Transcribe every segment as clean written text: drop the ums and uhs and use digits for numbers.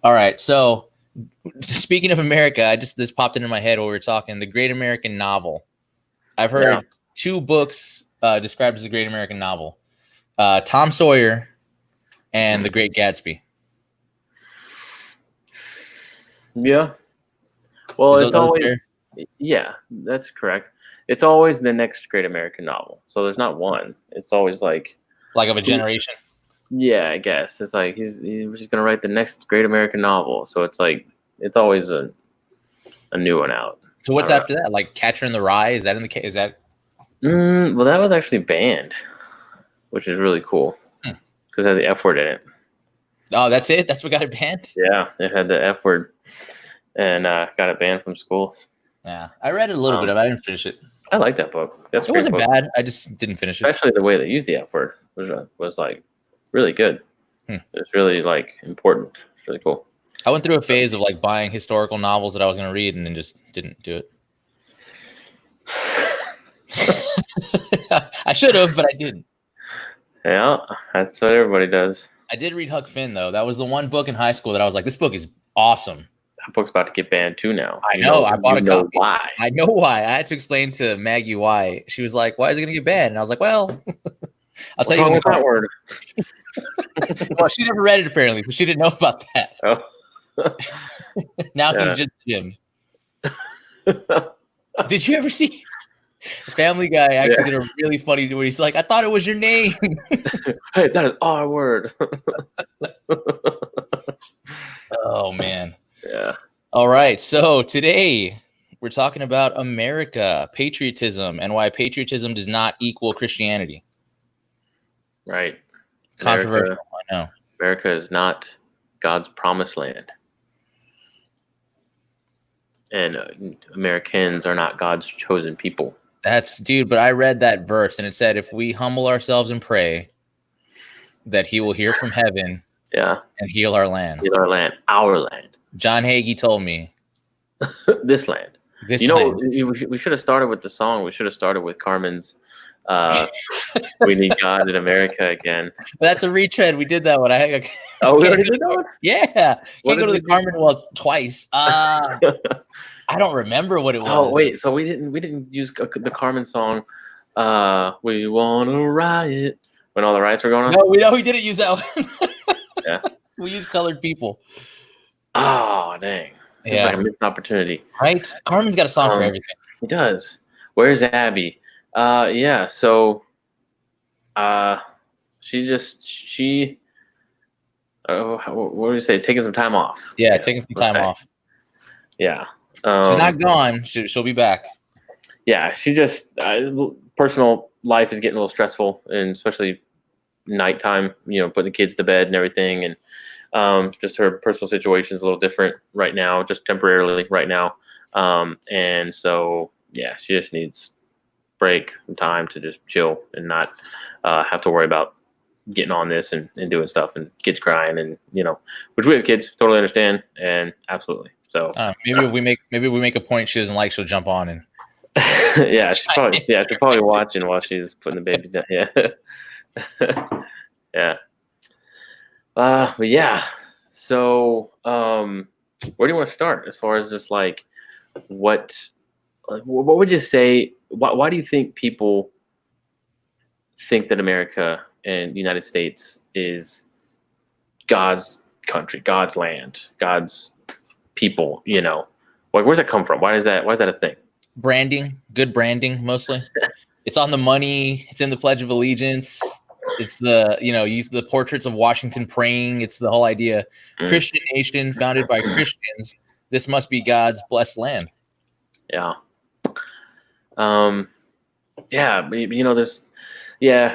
All right. So speaking of America, this popped into my head while we were talking. The Great American Novel. I've heard two books described as a Great American Novel: Tom Sawyer and The Great Gatsby. Yeah. Well, it's always that's correct. It's always the next Great American Novel. So there's not one. It's always like of a generation. Yeah, I guess it's like he's gonna write the next Great American Novel. So it's like it's always a new one out. So what's after that? Like Catcher in the Rye? Is that in the case? Is that? Well, that was actually banned, which is really cool because it had the F word in it. Oh, that's it? That's what got it banned? Yeah, it had the F word, and got it banned from schools. Yeah, I read it a little bit, but I didn't finish it. I like that book. It wasn't bad. I just didn't finish it. Especially the way they used the F word was like really good. It's really like important. It's really cool. I went through a phase of like buying historical novels that I was going to read and then just didn't do it. I should have, but I didn't. Yeah, that's what everybody does. I did read Huck Finn, though. That was the one book in high school that I was like, this book is awesome. That book's about to get banned too now. I know. I bought a copy. Why? I know why. I had to explain to Maggie why. She was like, why is it going to get banned? And I was like, well, I'll tell you that word. Well, she never read it, apparently, so she didn't know about that. Oh. Now he's just Jim. Did you ever see Family Guy actually did a really funny where he's like, I thought it was your name. Hey, that is our word. Oh, man. Yeah. All right. So today we're talking about America, patriotism, and why patriotism does not equal Christianity. Right. Controversial, I know. America is not God's promised land. And Americans are not God's chosen people. But I read that verse and it said, if we humble ourselves and pray, that he will hear from heaven and heal our land. Heal our land. Our land. John Hagee told me. This land. We should have started with the song. We should have started with Carmen's We Need God in America Again. That's a retread. We did that one. We already did that one? Yeah. Can't go to the Carmen twice. I don't remember what it was. Oh wait, so we didn't use the Carmen song. We wanna riot when all the riots were going on. No, we didn't use that one. Yeah, we used Colored People. Oh dang! Seems like a missed opportunity. Right? Carmen's got a song for everything. He does. Where's Abby? Yeah. So, she. What do you say? Taking some time off. Yeah, taking some time off. Yeah. She's not gone. She'll be back. Yeah, she just personal life is getting a little stressful, and especially nighttime. Putting the kids to bed and everything, and just her personal situation is a little different right now, just temporarily right now. And so she just needs break and time to just chill and not have to worry about getting on this and doing stuff and kids crying and which we have kids, totally understand, and absolutely. So maybe we make a point she doesn't like, she'll jump on and she's probably watching while she's putting the baby down. But so where do you want to start as far as just like what would you say, why do you think people think that America and the United States is God's country, God's land, God's people? Like, where's that come from? Why is that a thing? Branding, good branding, mostly. It's on the money. It's in the Pledge of Allegiance. It's use the portraits of Washington praying. It's the whole idea. Christian nation founded by Christians. This must be God's blessed land. Yeah. There's,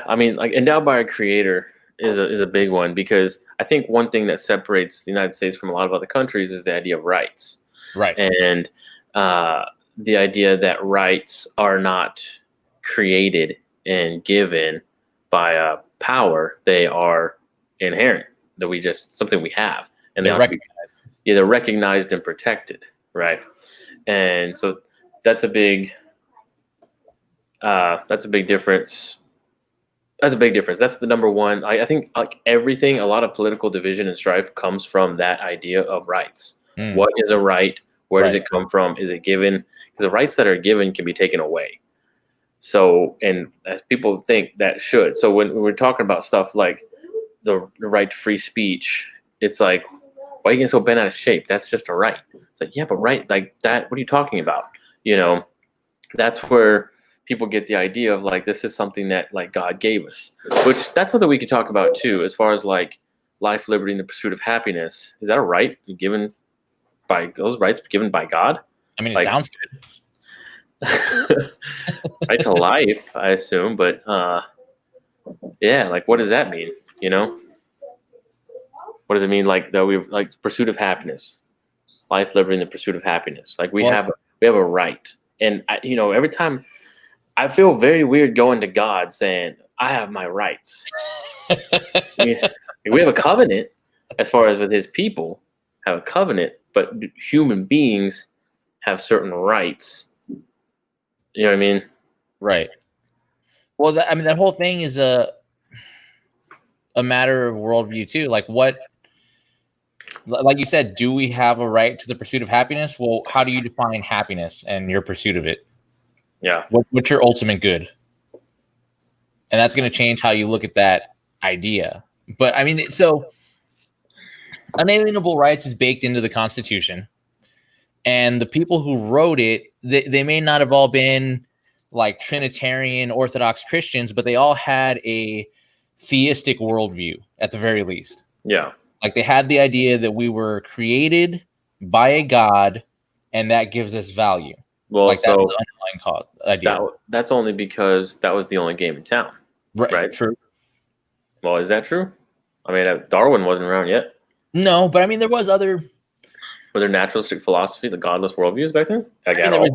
I mean, like, endowed by a creator is a big one, because I think one thing that separates the United States from a lot of other countries is the idea of rights. Right. And the idea that rights are not created and given by a power, they are inherent, that something we have, and they're recognized and protected, right? And so that's a big difference That's a big difference. That's the number one. I think like everything, a lot of political division and strife comes from that idea of rights. What is a right? Where does Right. it come from? Is it given? Because the rights that are given can be taken away. So, and as people think that should. So when we're talking about stuff like the right to free speech, it's like, why are you getting so bent out of shape? That's just a right. It's like, yeah, but right, like that, what are you talking about? You know, that's where people get the idea of like, this is something that like God gave us, which that's something we could talk about too, as far as like life, liberty, and the pursuit of happiness. Is that a right given by those rights given by God? I mean, it Like, sounds good. right to life, I assume, but yeah, like what does that mean? You know, what does it mean? Like that we like pursuit of happiness, life, liberty, and the pursuit of happiness. Like we Well, have a right, and you know, every time I feel very weird going to God saying I have my rights. we have a covenant as far as with His people have a covenant, but human beings have certain rights. You know what I mean? right. Well, I mean, that whole thing is a matter of worldview too. Like like you said, do we have a right to the pursuit of happiness? Well, how do you define happiness and your pursuit of it? Yeah. What's your ultimate good? And that's going to change how you look at that idea. But I mean, so unalienable rights is baked into the Constitution, and the people who wrote it, they may not have all been like Trinitarian Orthodox Christians, but they all had a theistic worldview at the very least. Yeah. Like they had the idea that we were created by a God, and that gives us value. Well, Like that's so the underlying idea. that's only because that was the only game in town, right? True. Well, is that true? I mean, Darwin wasn't around yet. No, but I mean, there was other. Were there naturalistic philosophy, the godless worldviews back then? Like at all?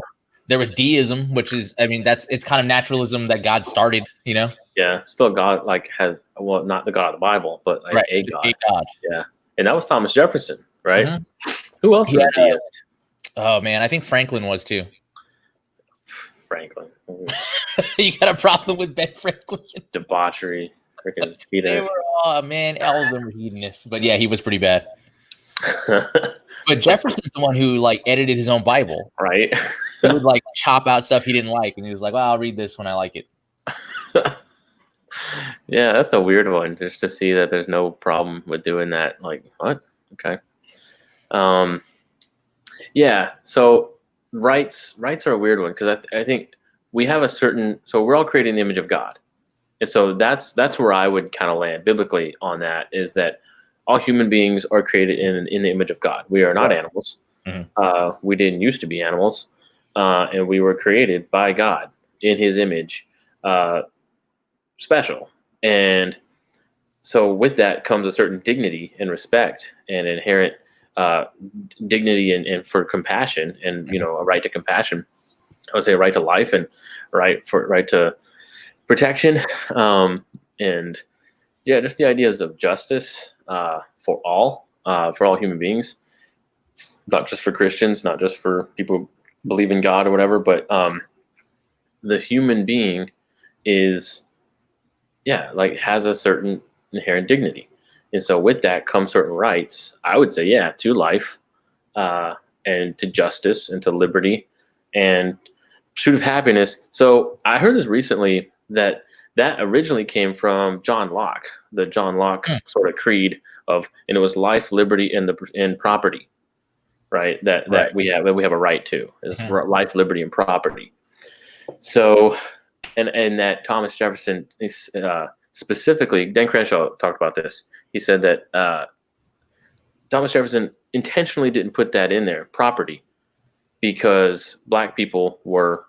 There was deism, which is, I mean, it's kind of naturalism that God started, you know? Yeah, still God like has not the God of the Bible, but like Right. a God. A God. Yeah, and that was Thomas Jefferson, right? Mm-hmm. Who else was a deist? Oh man, I think Franklin was too. Franklin. You got a problem with Ben Franklin? Debauchery, freaking They hedonist. were, oh man, all of them were hedonists. But yeah, he was pretty bad. But Jefferson's the one who like edited his own Bible. Right. He would like chop out stuff he didn't like, and he was like, "Well, I'll read this when I like it." Yeah, that's a weird one. Just to see that there's no problem with doing that. Like, what? Okay. Yeah. So rights are a weird one because I think we have a certain. So we're all created in the image of God, and so that's where I would kind of land biblically on that. Is that all human beings are created in the image of God. We are not animals. Mm-hmm. We didn't used to be animals, and we were created by God in His image. Special. And so with that comes a certain dignity and respect and inherent dignity and for compassion and, you know, a right to compassion. I would say a right to life and right to protection. And yeah, just the ideas of justice for all human beings, not just for Christians, not just for people who believe in God or whatever, but the human being is, like has a certain inherent dignity. And so with that comes certain rights, I would say, to life and to justice and to liberty and pursuit of happiness. So I heard this recently that originally came from John Locke, the John Locke sort of creed of, and it was life, liberty, and property, right? That we have a right to is life, liberty, and property. So, and that Thomas Jefferson specifically, Dan Crenshaw talked about this. He said that Thomas Jefferson intentionally didn't put that in there, property, because black people were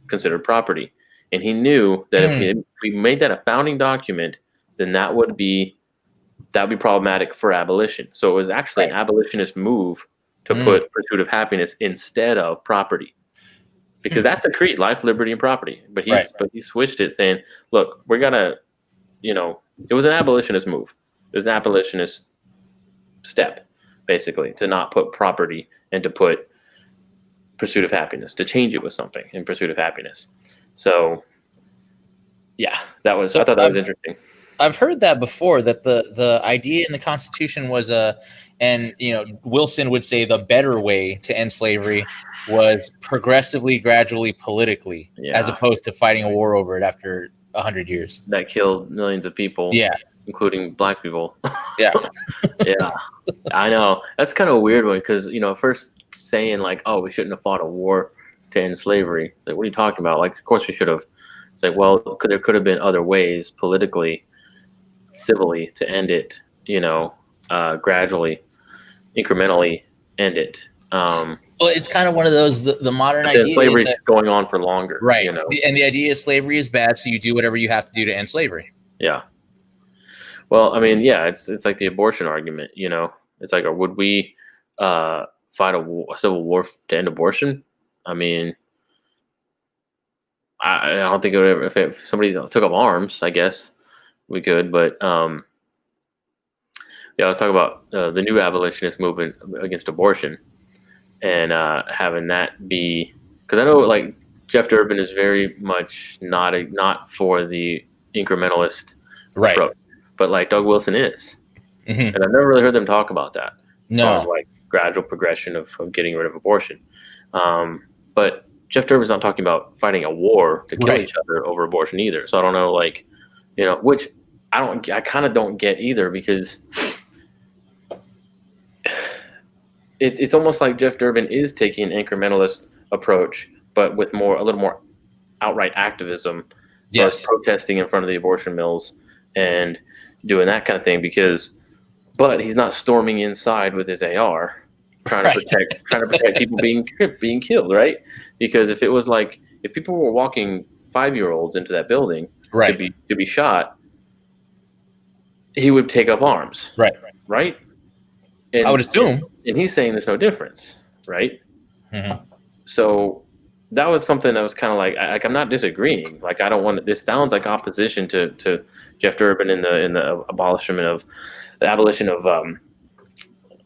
considered property. And he knew that if we made that a founding document, then that would be problematic for abolition. So it was actually an abolitionist move to put pursuit of happiness instead of property. Because that's the creed, life, liberty, and property. But he switched it, saying, look, we're going to, it was an abolitionist move. It was an abolitionist step, basically, to not put property and to put pursuit of happiness, to change it with something in pursuit of happiness. So, Yeah, that was. So I thought that was interesting. I've heard that before, that the idea in the Constitution was and Wilson would say the better way to end slavery was progressively, gradually, politically, as Yeah, opposed to fighting a war over it after 100 years. that killed millions of people, Yeah, including black people. yeah, Yeah, I know. That's kind of a weird one because first saying like, "Oh, we shouldn't have fought a war to end slavery." It's like, what are you talking about? Like, of course we should have. It's like, well, there could have been other ways politically, civilly to end it. Gradually, incrementally end it. well, it's kind of one of those. The modern But then idea is slavery's that, going on for longer. right, and the idea is slavery is bad, so you do whatever you have to do to end slavery. Yeah. Well, I mean, yeah, it's like the abortion argument. It's like, would we fight a civil war to end abortion? I mean, I don't think it would ever, if somebody took up arms, I guess we could. But yeah, let's talk about the new abolitionist movement against abortion and having that be, because I know like Jeff Durbin is very much not for the incrementalist Right. approach, but like Doug Wilson is, Mm-hmm. and I've never really heard them talk about that as No. far as like gradual progression of getting rid of abortion. But Jeff Durbin's not talking about fighting a war to kill Right. each other over abortion either. So I don't know, like, which I kind of don't get either, because it's almost like Jeff Durbin is taking an incrementalist approach, but with a little more outright activism, Yes, protesting in front of the abortion mills and doing that kind of thing. But he's not storming inside with his AR, trying to protect people being killed, right? Because if it was like, if people were walking 5-year-olds into that building right, to be shot, he would take up arms, right? And, I would assume. and he's saying there's no difference, right? Mm-hmm. So that was something that was kind of like I'm not disagreeing. Like, I don't want this sounds like opposition to Jeff Durbin in the abolition of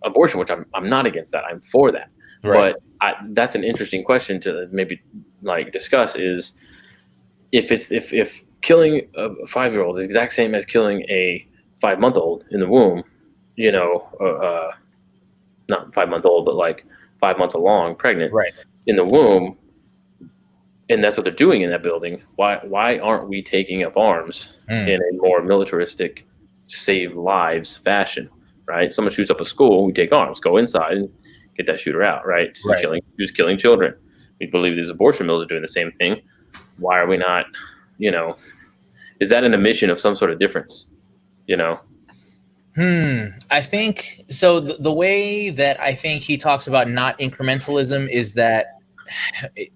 abortion, which I'm not against that. I'm for that. Right. But that's an interesting question to maybe like discuss, is if killing a 5-year-old is the exact same as killing a 5-month-old in the womb, not 5-month-old, but like 5 months along, pregnant, Right. in the womb, and that's what they're doing in that building. Why aren't we taking up arms in a more militaristic, save lives fashion? Right? Someone shoots up a school, we take arms, go inside and get that shooter out. Right? Who's killing children? We believe these abortion mills are doing the same thing. Why are we not? Is that an admission of some sort of difference? I think so. The way that I think he talks about not incrementalism is that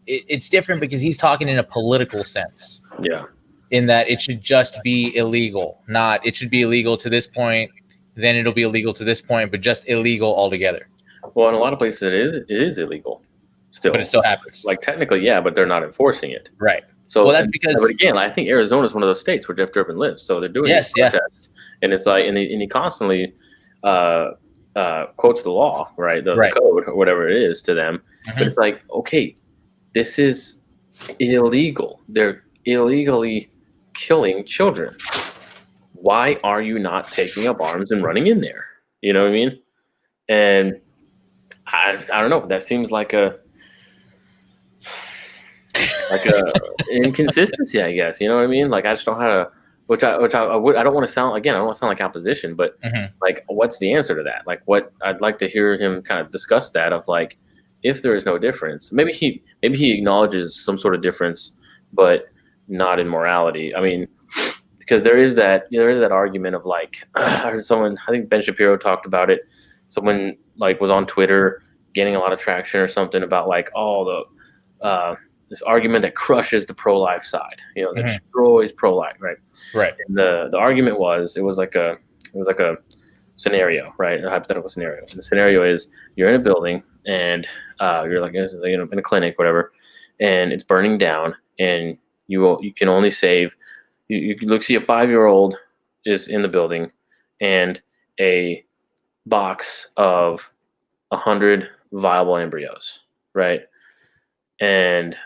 it's different, because he's talking in a political sense. Yeah. In that it should just be illegal, not it should be illegal to this point, then it'll be illegal to this point, but just illegal altogether. Well, in a lot of places it is illegal still. But it still happens. Like, technically, yeah, but they're not enforcing it. Right. So, well, that's because. But again, I think Arizona is one of those states where Jeff Durbin lives, so they're doing these protests, and it's like, and he constantly quotes the law, right, the code or whatever it is to them. Mm-hmm. But it's like, okay, this is illegal. They're illegally killing children. Why are you not taking up arms and running in there? You know what I mean? And I don't know. That seems like a inconsistency, I guess. You know what I mean? Like, I just don't know how to. Which I don't want to sound, again, I don't want to sound like opposition, but like, what's the answer to that? Like, what I'd like to hear him kind of discuss that, of like, if there is no difference, maybe he acknowledges some sort of difference, but not in morality. I mean, because there is that argument of like, I heard someone, I think Ben Shapiro talked about it. Someone like was on Twitter gaining a lot of traction or something about like, this argument that crushes the pro-life side, that destroys pro-life, right? Right. And the argument it was like a scenario, right? A hypothetical scenario. And the scenario is, you're in a building and you're like in a clinic, whatever, and it's burning down, and you can only save. You see a 5-year-old is in the building, and a box of 100 viable embryos, right? And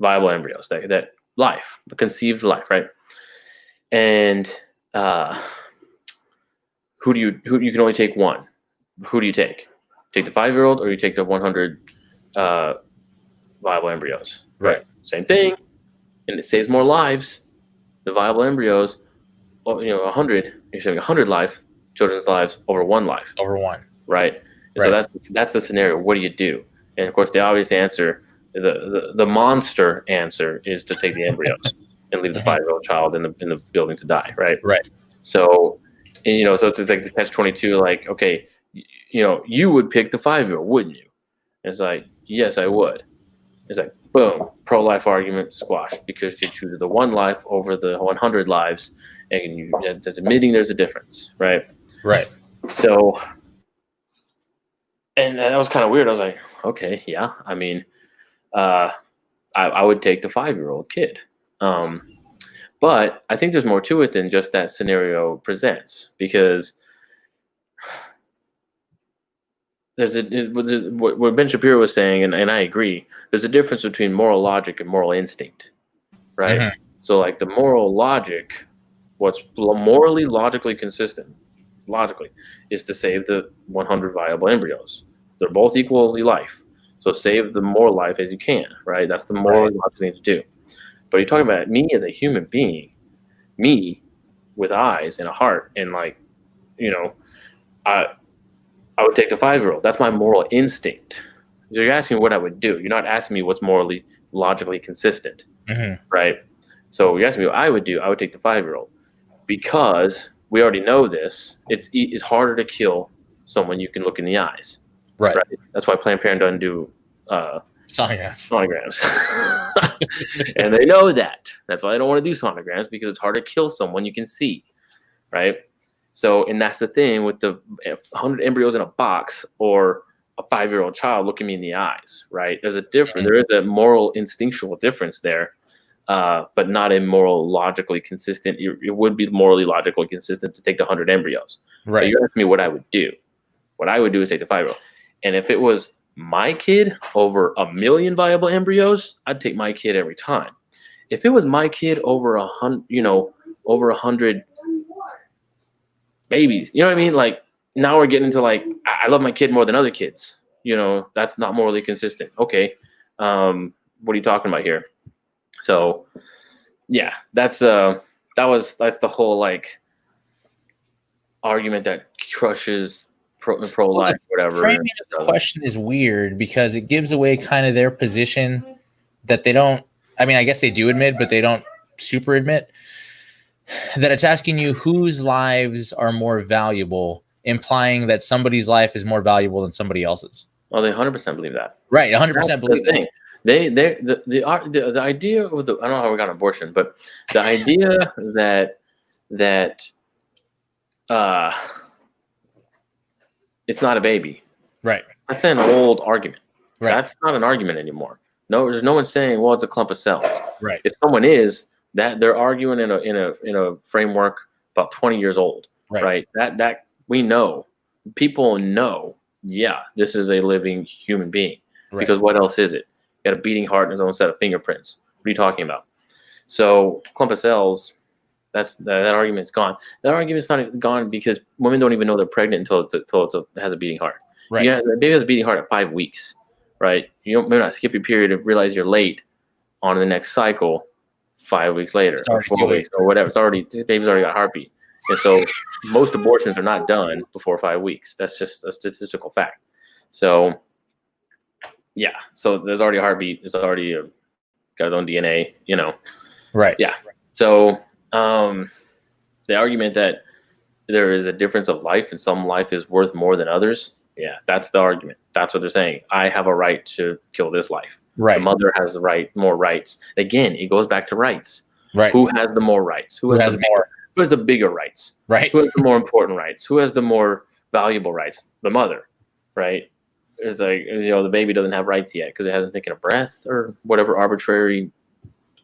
viable embryos that life, a conceived life, right? And who you can only take one. Who do you take? Take the 5-year-old, or you take the 100 viable embryos? Right. Same thing, and it saves more lives. The viable embryos, 100. You're saving 100 children's lives over one life. Over one. Right. And so that's the scenario. What do you do? And of course, the obvious answer, the monster answer, is to take the embryos and leave the 5-year-old child in the building to die. Right. Right. So, so it's like the catch-22. Like, okay, you would pick the 5-year-old, wouldn't you? And it's like, yes, I would. It's like, boom, pro-life argument squashed, because you choose the one life over the 100 lives, and that's admitting there's a difference, right? Right. So, and that was kind of weird. I was like, okay, yeah. I mean, I would take the 5-year-old kid. But I think there's more to it than just that scenario presents, because what Ben Shapiro was saying, and I agree, there's a difference between moral logic and moral instinct, right? Mm-hmm. So like the moral logic, what's morally logically consistent, is to save the 100 viable embryos. They're both equally life. So save the more life as you can, right? That's the moral logical thing to do. But you're talking about me as a human being, me with eyes and a heart, and I would take the 5-year-old. That's my moral instinct. You're asking me what I would do. You're not asking me what's morally, logically consistent, right? So you're asking me what I would do. I would take the 5-year-old, because we already know this. It's harder to kill someone you can look in the eyes, right? That's why Planned Parenthood doesn't do sonograms. And they know that. That's why they don't want to do sonograms, because it's hard to kill someone you can see, right? So, and that's the thing with the 100 embryos in a box or a 5-year-old child looking me in the eyes, right? There's a difference. There is a moral instinctual difference there, but not a moral logically consistent. It would be morally logically consistent to take the 100 embryos. Right. But you're asking me what I would do. What I would do is take the 5-year-old. And if it was my kid over 1,000,000 viable embryos, I'd take my kid every time. If it was my kid over 100 babies, you know what I mean? Like, now we're getting into like, I love my kid more than other kids. That's not morally consistent. Okay. What are you talking about here? So yeah, that's the whole like argument that crushes pro-life, whatever. Framing of the question is weird, because it gives away kind of their position that they don't, I mean, I guess they do admit, but they don't super admit, that it's asking you whose lives are more valuable, implying that somebody's life is more valuable than somebody else's. Oh, they 100% believe that. Right, 100% believe that. The idea of the, I don't know how we got an abortion, but the idea that it's not a baby. Right. That's an old argument. Right. That's not an argument anymore. No, there's no one saying, well, it's a clump of cells. Right. If someone is, that they're arguing in a framework about 20 years old. Right. That we know. People know, yeah, this is a living human being. Right. Because what else is it? Got a beating heart and its own set of fingerprints. What are you talking about? So clump of cells, that argument's gone. That argument's not gone because women don't even know they're pregnant until it has a beating heart. Right. Yeah, the baby has a beating heart at 5 weeks. Right. You may not skip your period and realize you're late on the next cycle 5 weeks later or 4 weeks or whatever. The baby's already got a heartbeat. And so most abortions are not done before 5 weeks. That's just a statistical fact. So yeah, so there's already a heartbeat. It's already got its own DNA, Right. Yeah. So the argument that there is a difference of life and some life is worth more than others. Yeah, that's the argument. That's what they're saying. I have a right to kill this life. Right. The mother has more rights. Again, it goes back to rights. Right. Who has the more rights? Who has more? Who has the bigger rights? Right. Who has the more important rights? Who has the more valuable rights? The mother. Right. It's like, the baby doesn't have rights yet because it hasn't taken a breath or whatever arbitrary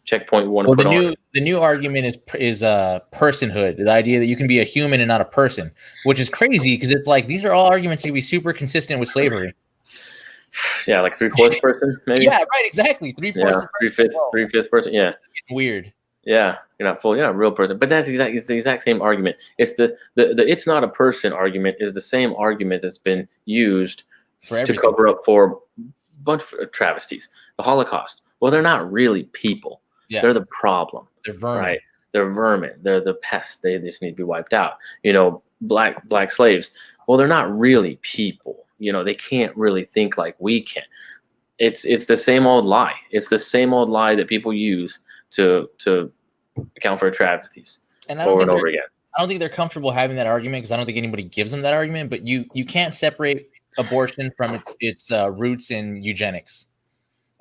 checkpoint we want to put on. The new argument is personhood, the idea that you can be a human and not a person, which is crazy because it's like these are all arguments that can be super consistent with slavery. Yeah, like 3/4 person, maybe. Yeah, right, exactly. 3/4 Yeah, 3/5 person. Yeah, weird. yeah. You're not full. You're not a real person. But that's it's the exact same argument. It's the it's not a person argument is the same argument that's been used For to everything. cover up for a bunch of travesties. The Holocaust. Well, they're not really people. Yeah. They're the problem. They're vermin. Right? They're vermin. They're the pests. They just need to be wiped out. Black slaves. Well, they're not really people. They can't really think like we can. It's the same old lie. It's the same old lie that people use to account for travesties over and over again. I don't think they're comfortable having that argument because I don't think anybody gives them that argument. But you can't separate abortion from its roots in eugenics.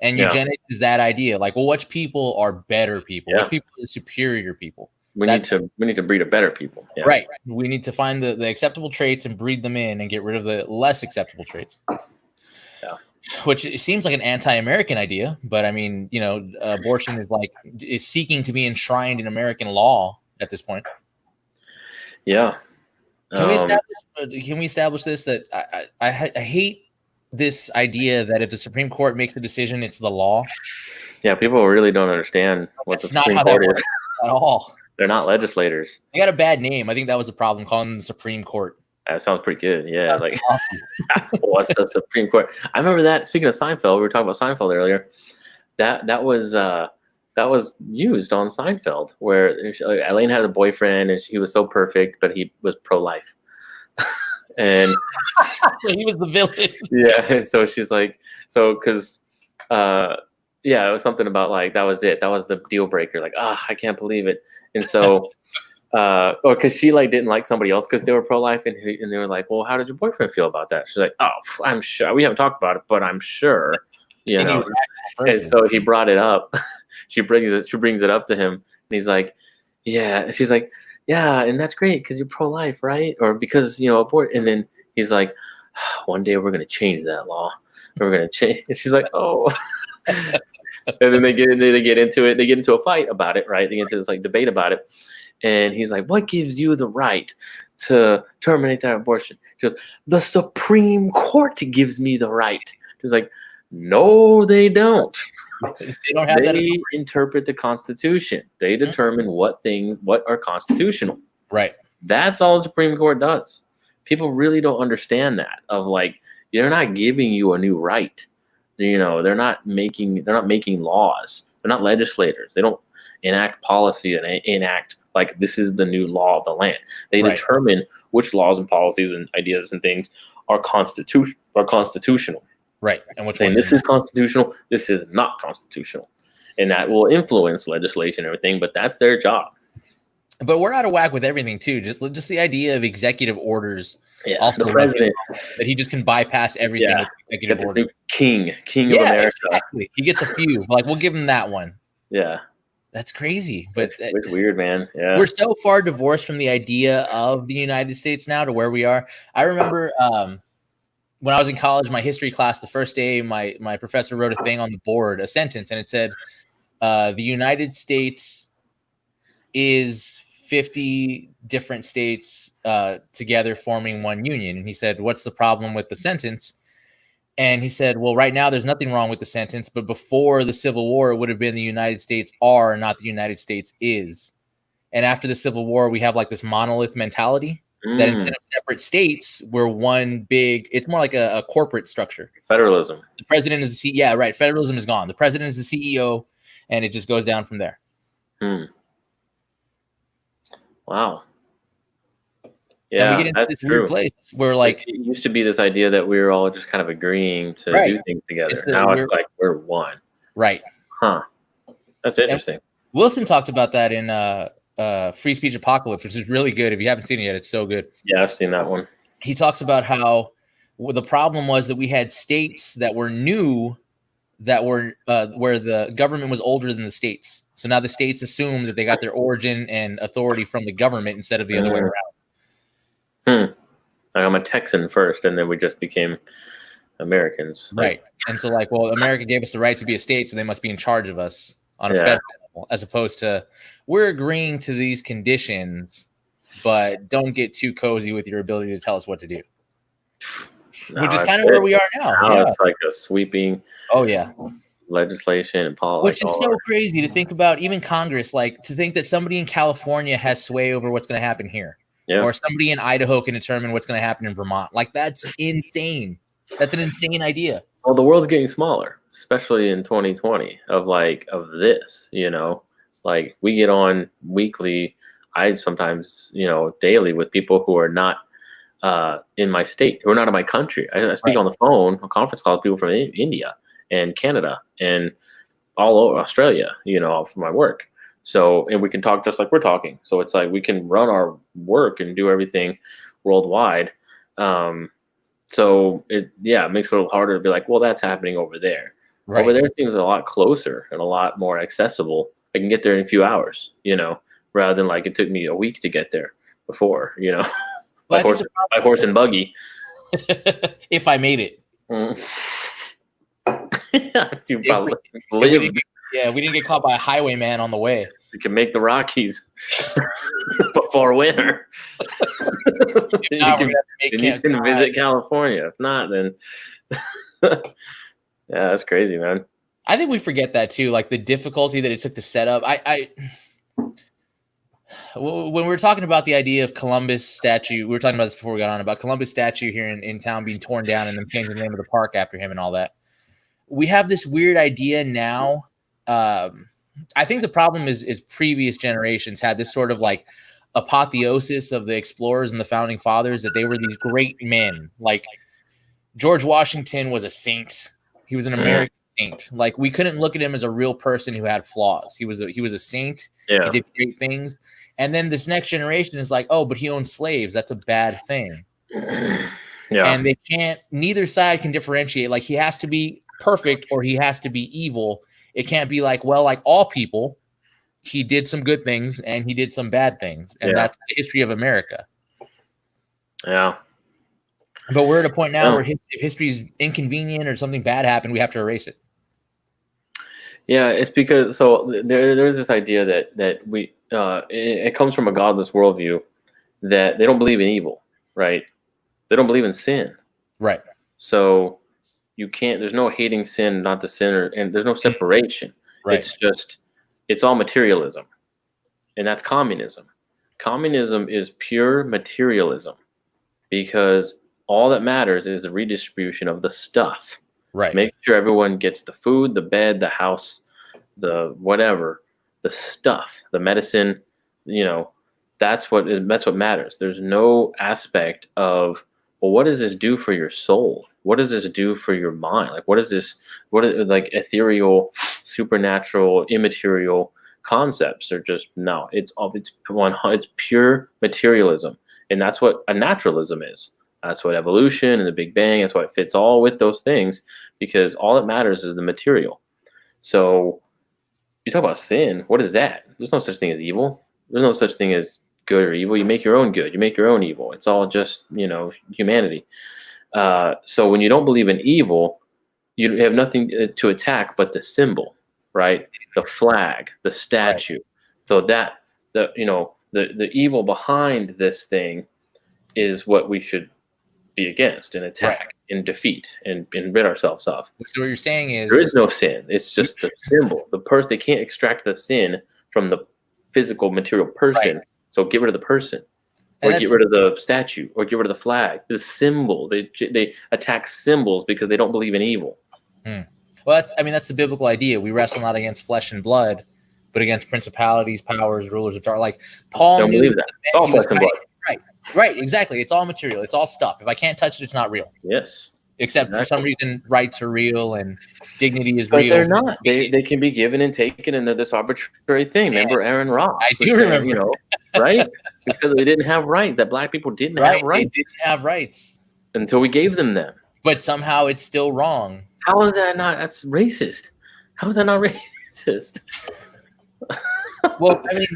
And eugenics is that idea, like, well, which people are better people? Which people are superior people? We need to breed a better people. Yeah. Right. We need to find the acceptable traits and breed them in and get rid of the less acceptable traits. Yeah. Which it seems like an anti-American idea, but I mean, abortion is seeking to be enshrined in American law at this point. Yeah. Can we establish this? That I hate this idea that if the Supreme Court makes a decision, it's the law. Yeah, people really don't understand what the Supreme Court is at all. They're not legislators. They got a bad name. I think that was the problem, calling them the Supreme Court. That sounds pretty good. Yeah, like what's the Supreme Court? I remember that. Speaking of Seinfeld, we were talking about Seinfeld earlier. That was used on Seinfeld, where Elaine had a boyfriend and he was so perfect, but he was pro-life. And so he was the villain. Yeah, so she's like, because it was something about like that was it. That was the deal breaker. Like, I can't believe it. And so, because she didn't like somebody else because they were pro-life, and they were like, well, how did your boyfriend feel about that? She's like, oh, I'm sure. We haven't talked about it, but I'm sure. And so he brought it up. She brings it up to him, and he's like, yeah. And she's like, yeah, and that's great because you're pro-life, right? Or because abort. And then he's like, one day we're gonna change that law. We're gonna change. And she's like, oh. And then they get into it. They get into a fight about it, right? They get into this debate about it. And he's like, what gives you the right to terminate that abortion? She goes, the Supreme Court gives me the right. She's like, no, they don't. They don't have that. They interpret the Constitution. They determine what are constitutional. Right. That's all the Supreme Court does. People really don't understand that. They're not giving you a new right. They're not making laws. They're not legislators. They don't enact policy and enact this is the new law of the land. They determine which laws and policies and ideas and things are constitutional. Right. And what's saying this is constitutional, this is not constitutional. And that will influence legislation and everything, but that's their job. But we're out of whack with everything too. Just the idea of executive orders. Yeah, also the president, that he just can bypass everything. Yeah, with executive order. King of America. Exactly. He gets a few. We'll give him that one. Yeah, that's crazy. But it's weird, man. Yeah, we're so far divorced from the idea of the United States now to where we are. I remember when I was in college, my history class, the first day, my professor wrote a thing on the board, a sentence, and it said, "The United States is 50 different states together forming one union." And he said, what's the problem with the sentence? And he said, well, right now there's nothing wrong with the sentence, but before the Civil War, it would have been the United States are, not the United States is. And after the Civil War, we have this monolith mentality that instead of separate states, we're one big, it's more like a corporate structure. Federalism. The president is the CEO. Yeah, right. Federalism is gone. The president is the CEO, and it just goes down from there. Wow. Yeah, and we get into this weird place where it used to be this idea that we were all just kind of agreeing to do things together. Now it's we're one. Right. Huh. That's interesting. And Wilson talked about that in Free Speech Apocalypse, which is really good. If you haven't seen it yet, it's so good. Yeah, I've seen that one. He talks about how the problem was that we had states that were new, that were where the government was older than the states. So now the states assume that they got their origin and authority from the government instead of the other way around. I'm a Texan first, and then we just became Americans. Right. And so America gave us the right to be a state, so they must be in charge of us on a federal level, as opposed to we're agreeing to these conditions, but don't get too cozy with your ability to tell us what to do. which is kind of where we are now. Now Yeah. it's like a sweeping Oh yeah. legislation and Which politics. is so crazy to think about, even Congress, like to think that somebody in California has sway over what's going to happen here. Yeah. Or somebody in Idaho can determine what's going to happen in Vermont. Like, that's insane. That's an insane idea. Well, the world's getting smaller, especially in 2020 of this, like we get on weekly, I sometimes, daily with people who are not in my state, who are not in my country. I speak on the phone, a conference call with people from India and Canada and all over Australia, for my work. So, and we can talk just like we're talking. So it's like we can run our work and do everything worldwide. So it makes it a little harder to be like, well, that's happening over there. Right. Over there, things are a lot closer and a lot more accessible. I can get there in a few hours, rather than like it took me a week to get there before, by horse and buggy. If I made it. If you probably we didn't get caught by a highwayman on the way. We can make the Rockies before winter. You can visit California. If not, then yeah, that's crazy, man. I think we forget that too, like the difficulty that it took to set up. When we were talking about the idea of Columbus statue, we were talking about this before we got on, about Columbus statue here in town being torn down and then changing the name of the park after him and all that. We have this weird idea now. I think the problem is previous generations had this sort of like apotheosis of the explorers and the founding fathers, that they were these great men. Like George Washington was a saint. He was an American saint. Like, we couldn't look at him as a real person who had flaws. He was a saint. Yeah. He did great things. And then this next generation is like, oh, but he owned slaves. That's a bad thing. Yeah. And they can't, neither side can differentiate. Like, he has to be perfect or he has to be evil. It can't be like, well, like all people, he did some good things and he did some bad things. And that's the history of America. Yeah. But we're at a point now where if history is inconvenient or something bad happened, we have to erase it. Yeah, it's because there's this idea that we it comes from a godless worldview, that they don't believe in evil, right? They don't believe in sin, right? So you can't. There's no hating sin, not the sinner, and there's no separation. Right. It's all materialism, and that's communism. Communism is pure materialism, because all that matters is the redistribution of the stuff. Right. Make sure everyone gets the food, the bed, the house, the whatever, the stuff, the medicine. That's what matters. There's no aspect of, well, what does this do for your soul? What does this do for your mind? Like, what is this? What is like ethereal, supernatural, immaterial concepts? Are just no. It's pure materialism, and that's what a naturalism is. That's what evolution and the Big Bang. That's why it fits all with those things, because all that matters is the material. So you talk about sin. What is that? There's no such thing as evil. There's no such thing as good or evil. You make your own good. You make your own evil. It's all just, humanity. So when you don't believe in evil, you have nothing to attack but the symbol, right? The flag, the statue. Right. So that the evil behind this thing is what we should be against and attack and defeat and rid ourselves of. So what you're saying is there is no sin. It's just the symbol. The person, they can't extract the sin from the physical material person. Right. So get rid of the person, or get rid of the statue, or get rid of the flag, the symbol. They attack symbols because they don't believe in evil. Well, that's the biblical idea. We wrestle not against flesh and blood, but against principalities, powers, rulers of darkness. Like Paul don't believe that. It's all flesh and blood. Right, exactly. It's all material. It's all stuff. If I can't touch it, it's not real. Yes. Except for some reason, rights are real and dignity is but real. But they're not. They can be given and taken, and they're this arbitrary thing. Yeah. Remember Aaron Ross? I do remember. Right? Because they didn't have rights. That black people didn't have rights. They didn't have rights. Until we gave them. But somehow it's still wrong. How is that not? That's racist. How is that not racist? Well, I mean,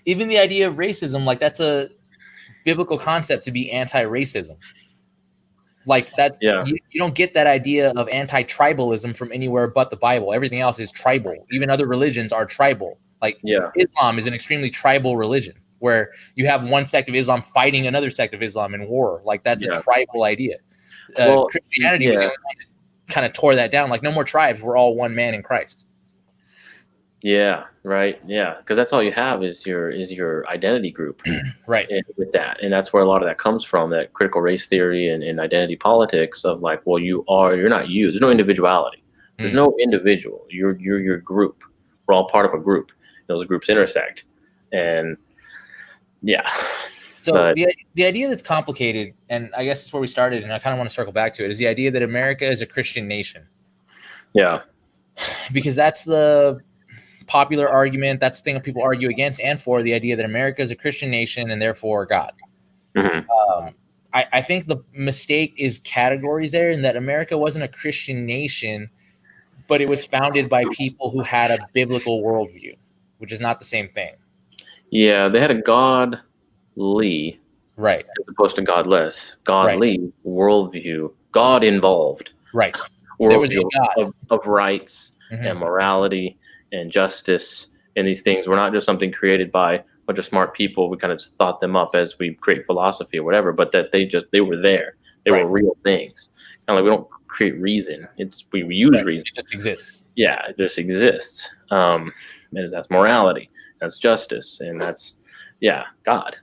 even the idea of racism, like that's a biblical concept to be anti-racism. Like that, you don't get that idea of anti-tribalism from anywhere but the Bible. Everything else is tribal. Even other religions are tribal. Like Islam is an extremely tribal religion. where you have one sect of Islam fighting another sect of Islam in war. Like that's a tribal idea. Well, Christianity was the only one that kind of tore that down. Like no more tribes. We're all one man in Christ. Yeah, right. Yeah, because that's all you have is your identity group, right? With that, and that's where a lot of that comes from. That critical race theory and identity politics of like, well, you're not you. There's no individuality. There's no individual. You're your group. We're all part of a group. Those groups intersect, and yeah. So the idea that's complicated, and I guess it's where we started, and I kind of want to circle back to it, is the idea that America is a Christian nation. Yeah, because that's the popular argument. That's the thing that people argue against and for, the idea that America is a Christian nation and therefore God. I think the mistake is categories there, and that America wasn't a Christian nation, but it was founded by people who had a biblical worldview, which is not the same thing. Yeah, they had a godly, right, as opposed to godless, godly worldview, God involved, right, worldview of rights and morality and justice, and these things were not just something created by a bunch of smart people. We kind of just thought them up as we create philosophy or whatever, but that they were there. They were real things. Kind of like we don't create reason. We use reason. It just exists. Yeah, it just exists. And that's morality. That's justice, and that's God.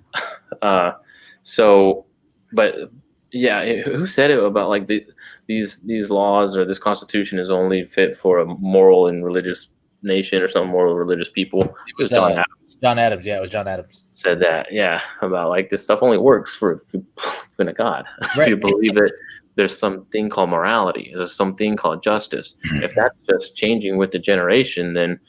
Who said it about like these laws or this Constitution is only fit for a moral and religious nation or some moral religious people? It was John Adams. John Adams, yeah, it was John Adams said that. Yeah, about like this stuff only works for if you believe in a God. If you believe it, there's something called morality. There's something called justice. If that's just changing with the generation, then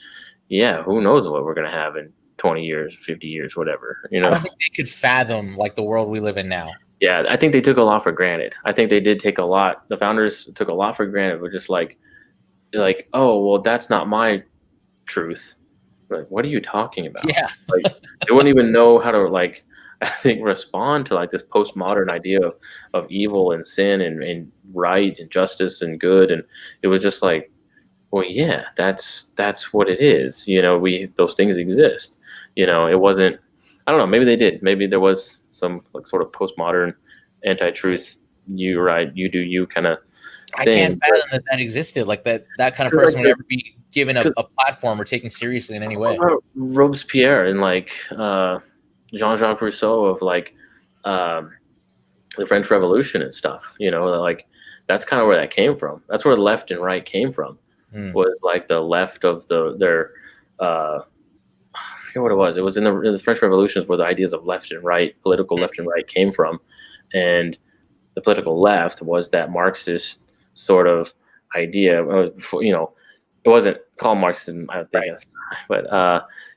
who knows what we're gonna have in 20 years, 50 years, whatever. I don't think they could fathom like the world we live in now. Yeah, I think they took a lot for granted. I think they did take a lot. The founders took a lot for granted, but just like, oh, well, that's not my truth. Like, what are you talking about? Yeah, like they wouldn't even know how to like, I think, respond to like this postmodern idea of evil and sin and right and justice and good, and it was just like, well, yeah, that's what it is. Those things exist. It wasn't. I don't know. Maybe they did. Maybe there was some like sort of postmodern anti-truth. You right, you do you kind of. I can't fathom that existed. Like that kind of person would ever be given a platform or taken seriously in any way. Robespierre and like Jean-Jacques Rousseau of like the French Revolution and stuff. Like that's kind of where that came from. That's where left and right came from. Was like the left of their I forget what it was. It was in the French Revolutions where the ideas of left and right, political left and right, came from, and the political left was that Marxist sort of idea. It wasn't called Marxism, I don't think, but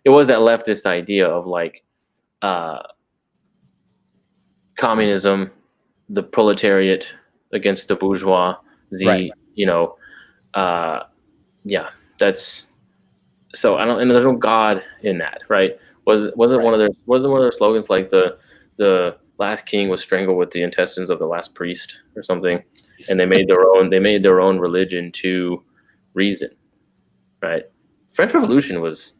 it was that leftist idea of like communism, the proletariat against the bourgeois. That's so I don't, and there's no God in that, right? Wasn't one of their slogans like the last king was strangled with the intestines of the last priest or something, and they made their own religion to reason, right? French Revolution was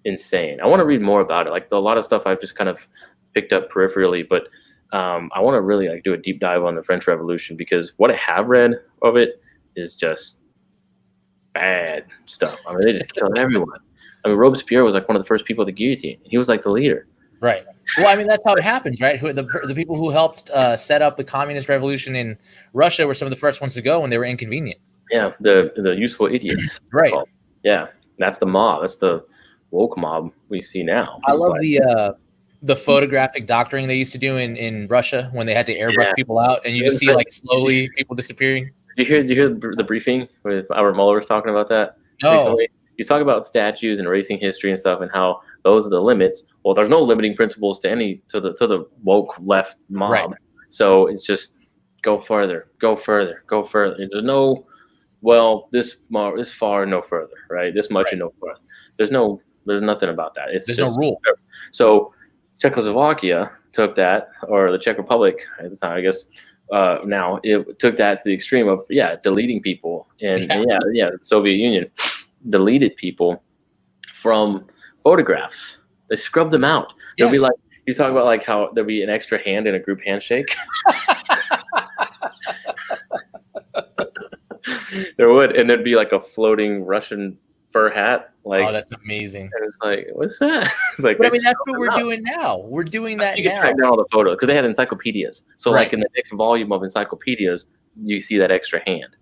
insane. I want to read more about it. Like a lot of stuff I've just kind of picked up peripherally, but I want to really like do a deep dive on the French Revolution, because what I have read of it is just bad stuff. I mean, they just killed everyone. I mean, Robespierre was like one of the first people at the guillotine. He was like the leader. Right. Well, I mean, that's how it happens, right? The people who helped set up the communist revolution in Russia were some of the first ones to go when they were inconvenient. Yeah, the useful idiots. Right. Yeah, that's the mob. That's the woke mob we see now. I love the photographic doctoring they used to do in Russia when they had to airbrush people out, and you just see like slowly people disappearing. Did you hear the briefing with Albert Mueller was talking about that recently? He's talking about statues and erasing history and stuff, and how those are the limits. Well, there's no limiting principles to the woke left mob. Right. So it's just go further, go further, go further. There's no, well, this far, no further, right? This much and no further. There's nothing about that. There's no rule. So Czechoslovakia took that, or the Czech Republic at the time, I guess. Now it took that to the extreme of deleting people, and the Soviet Union deleted people from photographs. They scrubbed them out. They'll be like, he's talking about like how there'd be an extra hand in a group handshake. There would, and there'd be like a floating Russian fur hat. Like, oh, that's amazing. and it's like, what's that? It's like, But I mean, that's what we're doing now. We're doing that you now. can track down all the photos because they had encyclopedias. So Right. like in the next volume of encyclopedias, you see that extra hand.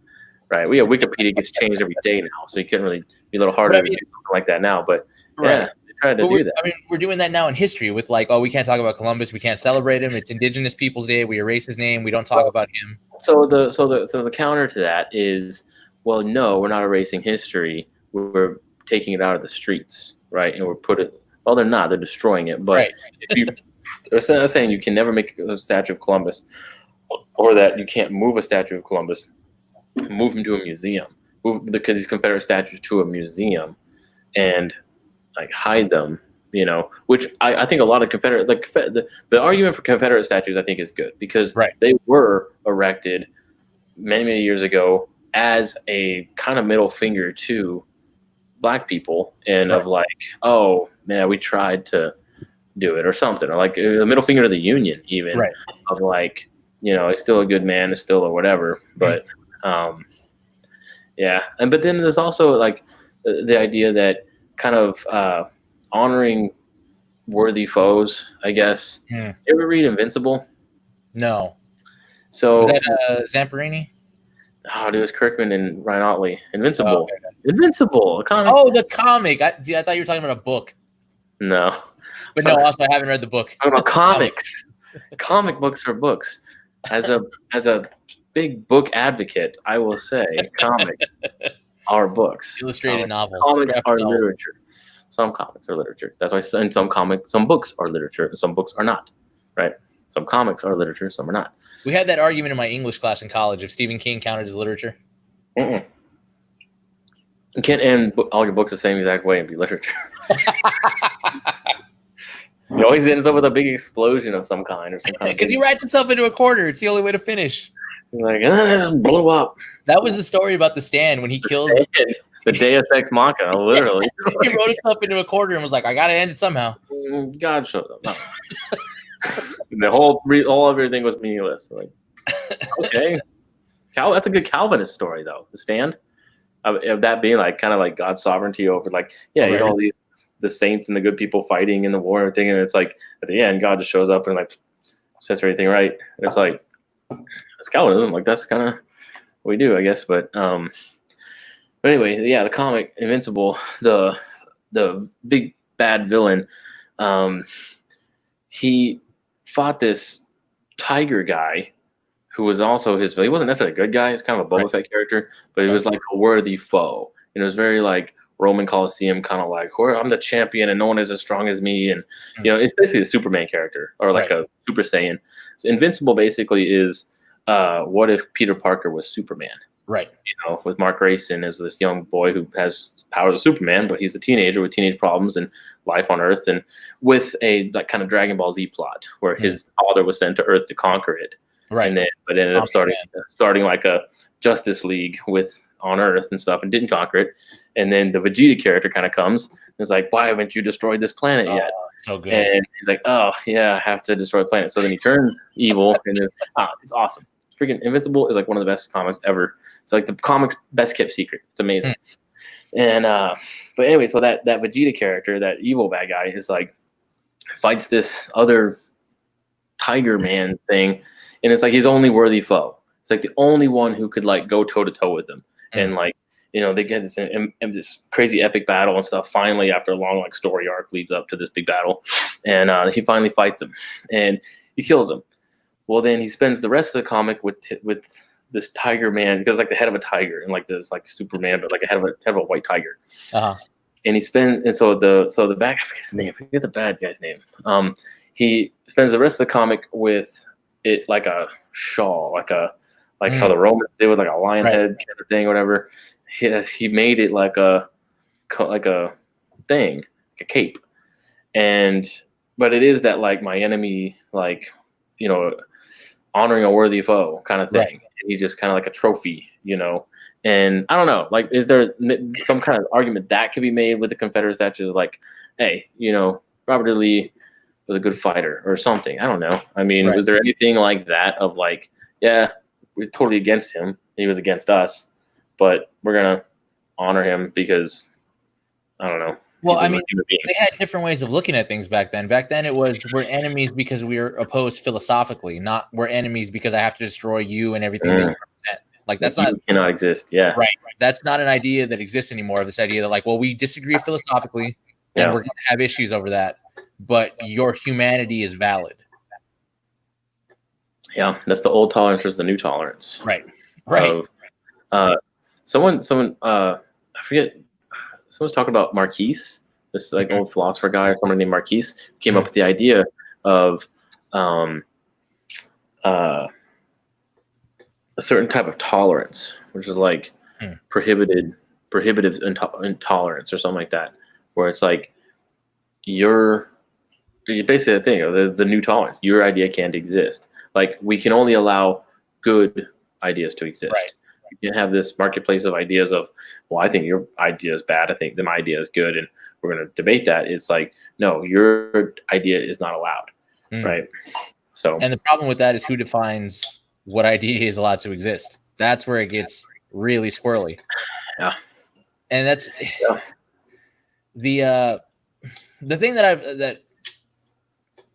Right. We have Wikipedia gets changed every day now, so you couldn't really be a little harder to do something like that now. But yeah, they tried to do that. I mean, we're doing that now in history with like, oh, we can't talk about Columbus, we can't celebrate him. It's Indigenous Peoples Day. We erase his name. We don't talk about him. So the counter to that is, well, no, we're not erasing history. We're taking it out of the streets, right? And we're well, they're not. They're destroying it. But if they're saying you can never make a statue of Columbus, or that you can't move a statue of Columbus, move him to a museum, because these Confederate statues to a museum, and like hide them, which I think a lot of Confederate, the argument for Confederate statues, I think is good because they were erected many, many years ago as a kind of middle finger to Black people and of like, oh man, we tried to do it or something, or like a middle finger to the Union even of like, he's still a good man, it's still or whatever, but yeah. But then there's also like the idea that kind of honoring worthy foes, I guess. You ever read Invincible? No. So was that Zamperini? Oh, it was Kirkman and Ryan Otley. Invincible. Oh, okay. Invincible. A comic. Oh, the comic. I thought you were talking about a book. No. But no, also I haven't read the book. I'm talking about comics. Comic books are books. As a big book advocate, I will say comics are books. Illustrated novels. Comics are literature. Some comics are literature. That's why some books are literature, and some books are not. Right? Some comics are literature, some are not. We had that argument in my English class in college if Stephen King counted as literature. You can't end all your books the same exact way and be literature. He always ends up with a big explosion of some kind or some kind. Because he writes himself into a corner. It's the only way to finish. Like, it just blew up. That was the story about the Stand when he kills the Deus Ex Machina, literally. He wrote himself into a corner and was like, I got to end it somehow. God showed up. The whole everything was meaningless. Like, okay. That's a good Calvinist story, though. The Stand. Of that being like kind of like God's sovereignty over like, the saints and the good people fighting in the war and everything, and it's like at the end God just shows up and like sets everything right. And it's like it's Calvinism, like that's kind of what we do, I guess. But anyway, yeah, the comic Invincible, the big bad villain, he fought this tiger guy who was also he wasn't necessarily a good guy. He's kind of a Boba Fett character, but he was like a worthy foe. And it was very like Roman Coliseum, kind of like, I'm the champion and no one is as strong as me. And, it's basically a Superman character or like a Super Saiyan. So Invincible basically is what if Peter Parker was Superman? Right. With Mark Grayson as this young boy who has powers of Superman, but he's a teenager with teenage problems and life on Earth, and with a like kind of Dragon Ball Z plot where his father was sent to Earth to conquer it. Right. And then, but ended up starting like a Justice League on Earth and stuff and didn't conquer it. And then the Vegeta character kind of comes and is like, why haven't you destroyed this planet yet? So good. And he's like, oh, yeah, I have to destroy the planet. So then he turns evil and it's awesome. Freaking Invincible is like one of the best comics ever. It's like the comics' best kept secret. It's amazing. And but anyway, so that Vegeta character, that evil bad guy, is like fights this other Tiger Man thing, and it's like his only worthy foe. It's like the only one who could like go toe to toe with him, and like they get this crazy epic battle and stuff. Finally, after a long like story arc, leads up to this big battle, and he finally fights him, and he kills him. Well, then he spends the rest of the comic with this Tiger Man, because like the head of a tiger, and like there's like Superman, but like a head of a white tiger. And so the bad guy, I forget his name. I forget the bad guy's name. He spends the rest of the comic with it like a shawl, like how the Romans did with like a lion head kind of thing, or whatever. He made it like a thing, like a cape, but it is that like my enemy, like honoring a worthy foe kind of thing. Right. And he's just kind of like a trophy, And I don't know, like, is there some kind of argument that could be made with the Confederate statue? Like, hey, Robert E. Lee was a good fighter or something. I don't know. I mean, was there anything like that of like, yeah, we're totally against him. He was against us, but we're gonna honor him because I don't know. Well, I mean, they had different ways of looking at things back then. Back then, it was we're enemies because we are opposed philosophically, not we're enemies because I have to destroy you and everything that you represent. Like that's not cannot exist. Yeah, right. That's not an idea that exists anymore. This idea that like, well, we disagree philosophically, and we're going to have issues over that, but your humanity is valid. Yeah, that's the old tolerance versus the new tolerance. Right. Someone, I forget. Someone's talking about Marquise, this like old philosopher guy or someone named Marquise came up with the idea of a certain type of tolerance, which is like prohibitive intolerance or something like that, where it's like you're basically the thing, the new tolerance. Your idea can't exist. Like we can only allow good ideas to exist. Right. You can have this marketplace of ideas of, well, I think your idea is bad. I think my idea is good, and we're going to debate that. It's like, no, your idea is not allowed, right? So, and the problem with that is who defines what idea is allowed to exist. That's where it gets really squirrely. Yeah, and that's the thing that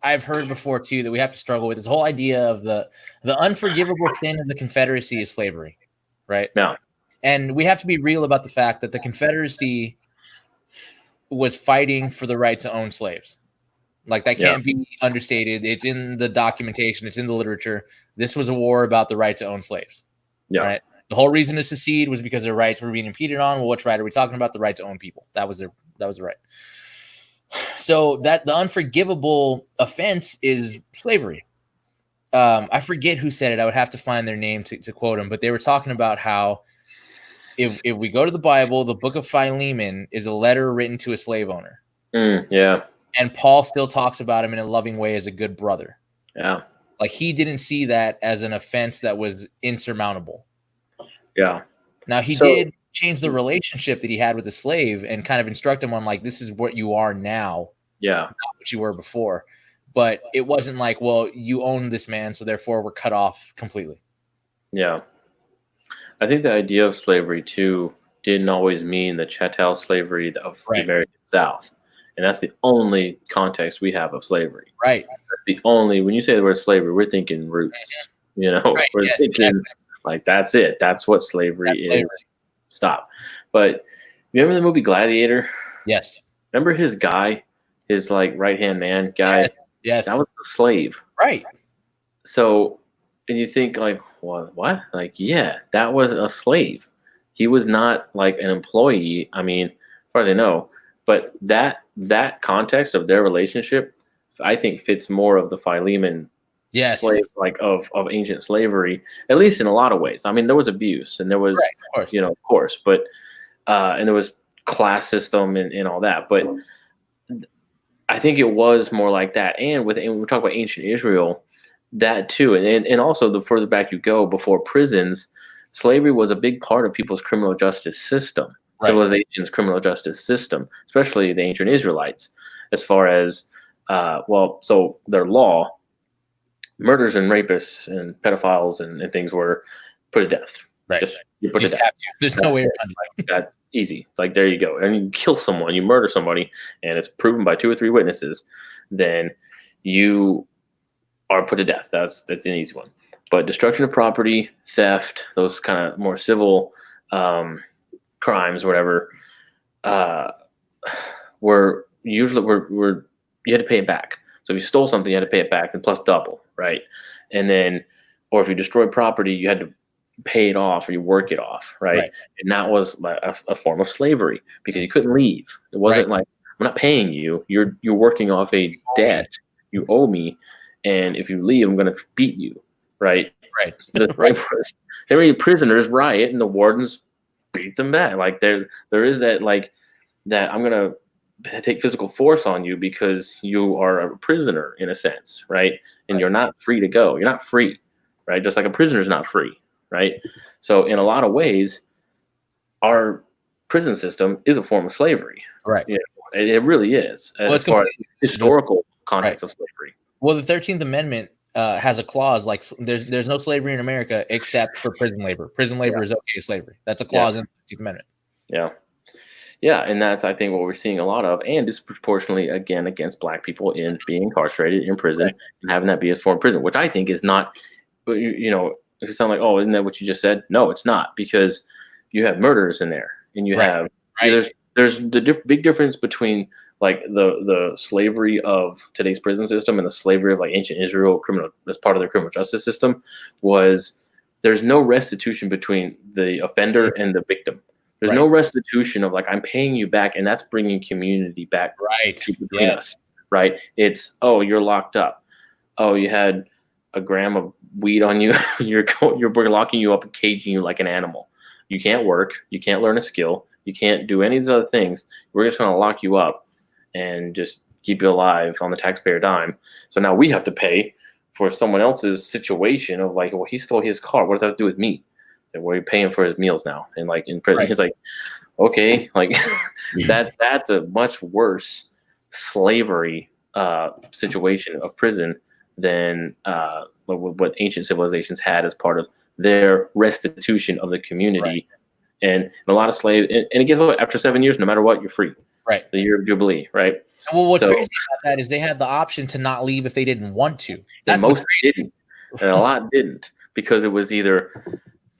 I've heard before too that we have to struggle with is the whole idea of the unforgivable sin of the Confederacy is slavery. Right. Yeah. And we have to be real about the fact that the Confederacy was fighting for the right to own slaves. Like that can't be understated. It's in the documentation. It's in the literature. This was a war about the right to own slaves. Yeah. Right. The whole reason to secede was because their rights were being impeded on. Well, which right are we talking about? The right to own people. That was the right. So that the unforgivable offense is slavery. I forget who said it. I would have to find their name to quote them, but they were talking about how if we go to the Bible, the book of Philemon is a letter written to a slave owner. Yeah. And Paul still talks about him in a loving way as a good brother. Yeah. Like he didn't see that as an offense that was insurmountable. Yeah. Now he did change the relationship that he had with the slave and kind of instruct him on like, this is what you are now. Yeah. Not what you were before. But it wasn't like, well, you own this man, so therefore we're cut off completely. Yeah. I think the idea of slavery, too, didn't always mean the chattel slavery of the American South. And that's the only context we have of slavery. Right. That's the only, when you say the word slavery, we're thinking roots. You know, we're thinking like, that's it. That's what slavery is. Stop. But remember the movie Gladiator? Yes. Remember his guy, his like right-hand man guy? Yes. That was a slave. Right. So, and you think like, what? Like, yeah, that was a slave. He was not like an employee. I mean, as far as I know, but that context of their relationship, I think fits more of the Philemon slave, like of ancient slavery, at least in a lot of ways. I mean, there was abuse and there was, of course, but, and there was class system and all that, but I think it was more like that. And when we talk about ancient Israel, that too. And also the further back you go before prisons, slavery was a big part of people's criminal justice system, civilization's criminal justice system, especially the ancient Israelites, as far as, so their law, murders and rapists and pedophiles and things were put to death. Right. You put to death. There's no way around it. That easy. Like, there you go. And you kill someone, you murder somebody, and it's proven by 2 or 3 witnesses, then you are put to death. That's an easy one. But destruction of property, theft, those kind of more civil crimes, whatever, were usually you had to pay it back. So if you stole something, you had to pay it back, and plus double, right? And then, or if you destroyed property, you had to pay it off or you work it off, right? And that was a form of slavery because you couldn't leave. It wasn't like, I'm not paying you. You're working off a debt. You owe me, and if you leave, I'm going to beat you, right? Right. Every prisoners riot, and the wardens beat them back. Like there is that that I'm going to take physical force on you because you are a prisoner in a sense, right? And you're not free to go. You're not free, right? Just like a prisoner is not free, right? So in a lot of ways, our prison system is a form of slavery, right? You know, it really is. As far as historical context of slavery. Well, the 13th Amendment has a clause like there's no slavery in America except for prison labor. Prison labor is okay slavery. That's a clause in the 13th Amendment. Yeah, and that's, I think, what we're seeing a lot of, and disproportionately, again, against Black people in being incarcerated in prison and having that be a form of prison, which I think is not, it sounds like, oh, isn't that what you just said? No, it's not, because you have murderers in there, and you have there's the big difference between like the slavery of today's prison system and the slavery of like ancient Israel criminal as part of their criminal justice system was there's no restitution between the offender and the victim. There's no restitution of like, I'm paying you back, and that's bringing community back between us, right? It's, oh, you're locked up. Oh, you had a gram of weed on you. We're locking you up and caging you like an animal. You can't work. You can't learn a skill. You can't do any of these other things. We're just going to lock you up and just keep you alive on the taxpayer dime. So now we have to pay for someone else's situation of like, well, he stole his car. What does that have to do with me? Where you're paying for his meals now, and like in prison, he's like, okay, like that's a much worse slavery situation of prison than what ancient civilizations had as part of their restitution of the community. And a lot of slaves, and it gets after 7 years, no matter what, you're free. The year of Jubilee, right? Well, what's crazy about that is they had the option to not leave if they didn't want to. And most didn't, and a lot didn't, because it was either,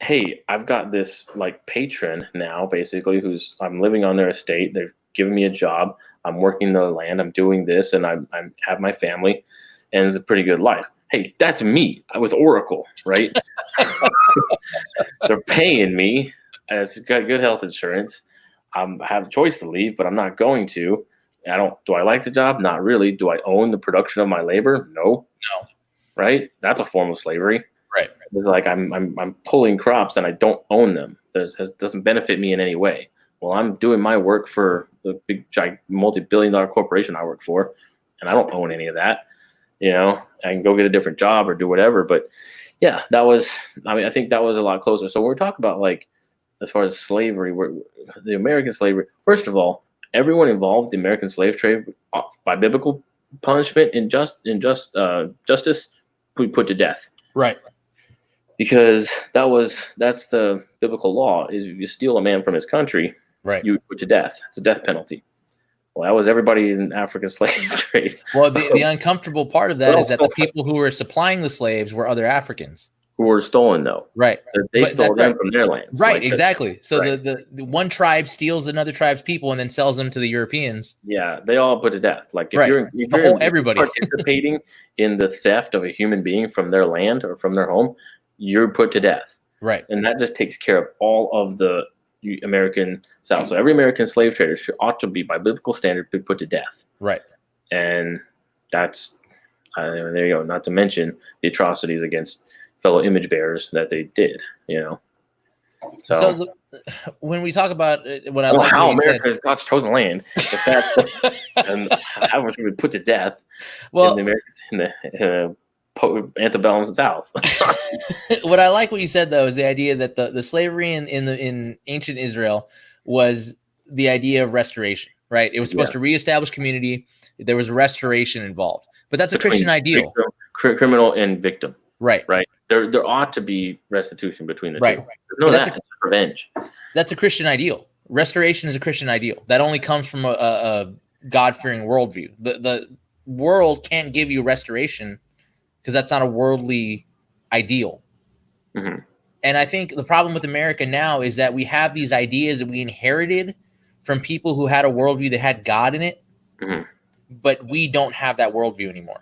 hey, I've got this like patron now, basically, I'm living on their estate. They've given me a job. I'm working the land. I'm doing this, and I have my family, and it's a pretty good life. Hey, that's me with Oracle, right? They're paying me. And it's got good health insurance. I have a choice to leave, but I'm not going to. Do I like the job? Not really. Do I own the production of my labor? No. Right? That's a form of slavery. It's like I'm pulling crops and I don't own them. Doesn't benefit me in any way. Well, I'm doing my work for the big multi-billion-dollar corporation I work for, and I don't own any of that. I can go get a different job or do whatever. But yeah, I think that was a lot closer. So we're talking about like, as far as slavery, the American slavery, first of all, everyone involved in the American slave trade by biblical punishment and justice put to death. Because that's the biblical law, is if you steal a man from his country, you put to death. It's a death penalty. Well, that was everybody in African slave trade. Well, the uncomfortable part of that is that the people who were supplying the slaves were other Africans. Who were stolen, though. They stole them from their lands. Exactly. So the one tribe steals another tribe's people and then sells them to the Europeans. Yeah, they all put to death. Like if everybody participating in the theft of a human being from their land or from their home, you're put to death. And that just takes care of all of the American South. So every American slave trader ought to be, by biblical standard, be put to death. And that's there you go. Not to mention the atrocities against fellow image bearers that they did, So when we talk about what I like how America is God's chosen land, and how much we would put to death in the Americans in the antebellum South. What I like what you said though is the idea that the slavery in ancient Israel was the idea of restoration, right? It was supposed to reestablish community. There was restoration involved, but that's a Christian ideal. Criminal and victim. Right. There ought to be restitution between the two. No, that's revenge. That's a Christian ideal. Restoration is a Christian ideal. That only comes from a God-fearing worldview. The world can't give you restoration because that's not a worldly ideal. And I think the problem with America now is that we have these ideas that we inherited from people who had a worldview that had God in it, but we don't have that worldview anymore.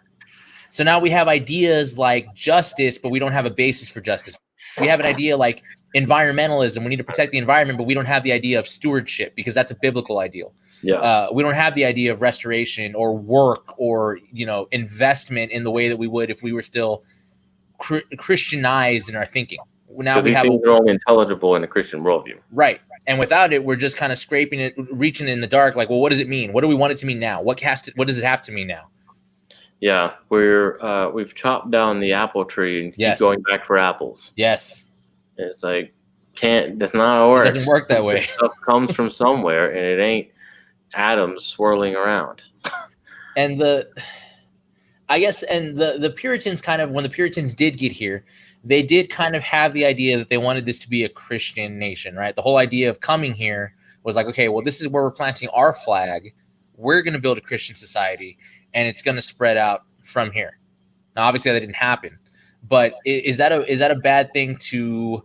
So now we have ideas like justice, but we don't have a basis for justice. We have an idea like environmentalism. We need to protect the environment, but we don't have the idea of stewardship because that's a biblical ideal. We don't have the idea of restoration or work or, investment in the way that we would if we were still Christianized in our thinking. Now we have things are only intelligible in a Christian worldview. And without it, we're just kind of scraping it, reaching in the dark. Like, well, what does it mean? What do we want it to mean now? What does it have to mean now? Yeah, we've chopped down the apple tree and keep going back for apples. It's like, that's not how it works. It doesn't work that way. Stuff comes from somewhere, and it ain't atoms swirling around. And I guess, and the Puritans kind of, when the Puritans did get here, they did kind of have the idea that they wanted this to be a Christian nation, right? The whole idea of coming here was like, okay, well, this is where we're planting our flag. We're going to build a Christian society, and it's going to spread out from here. Now, obviously, that didn't happen, but is that a bad thing to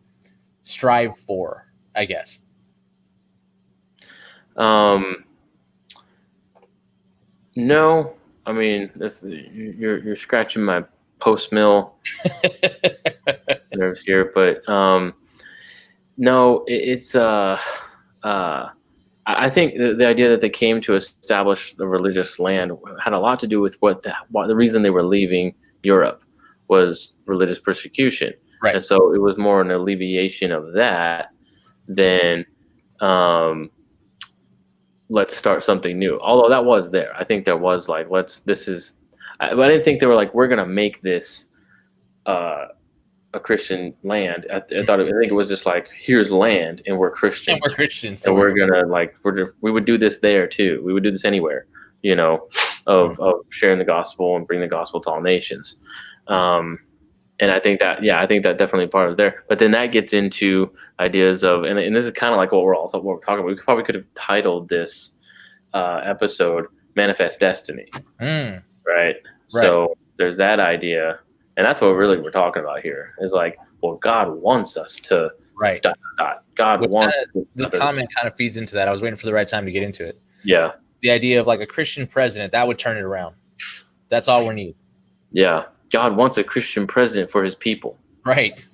strive for? I guess. No, I mean, you're scratching my post mill nerves here, but no, it's I think the idea that they came to establish the religious land had a lot to do with what the reason they were leaving Europe was religious persecution, Right. and so it was more an alleviation of that than let's start something new. Although that was there, I think there was like but I didn't think they were like, we're gonna make this a Christian land. I think it was just like, here's land and we're Christians. And we're Christians. So we're gonna like we would do this there too. We would do this anywhere, of sharing the gospel and bring the gospel to all nations. And I think that definitely part of there. But then that gets into ideas of, and this is kind of like what we're talking about. We probably could have titled this episode "Manifest Destiny," right? So there's that idea, and that's what really we're talking about here. Is like, well, God wants us to God wants. This comment kind of feeds into that. I was waiting for the right time to get into it. Yeah. The idea of like a Christian president, that would turn it around. That's all we need. Yeah. God wants a Christian president for his people. Right.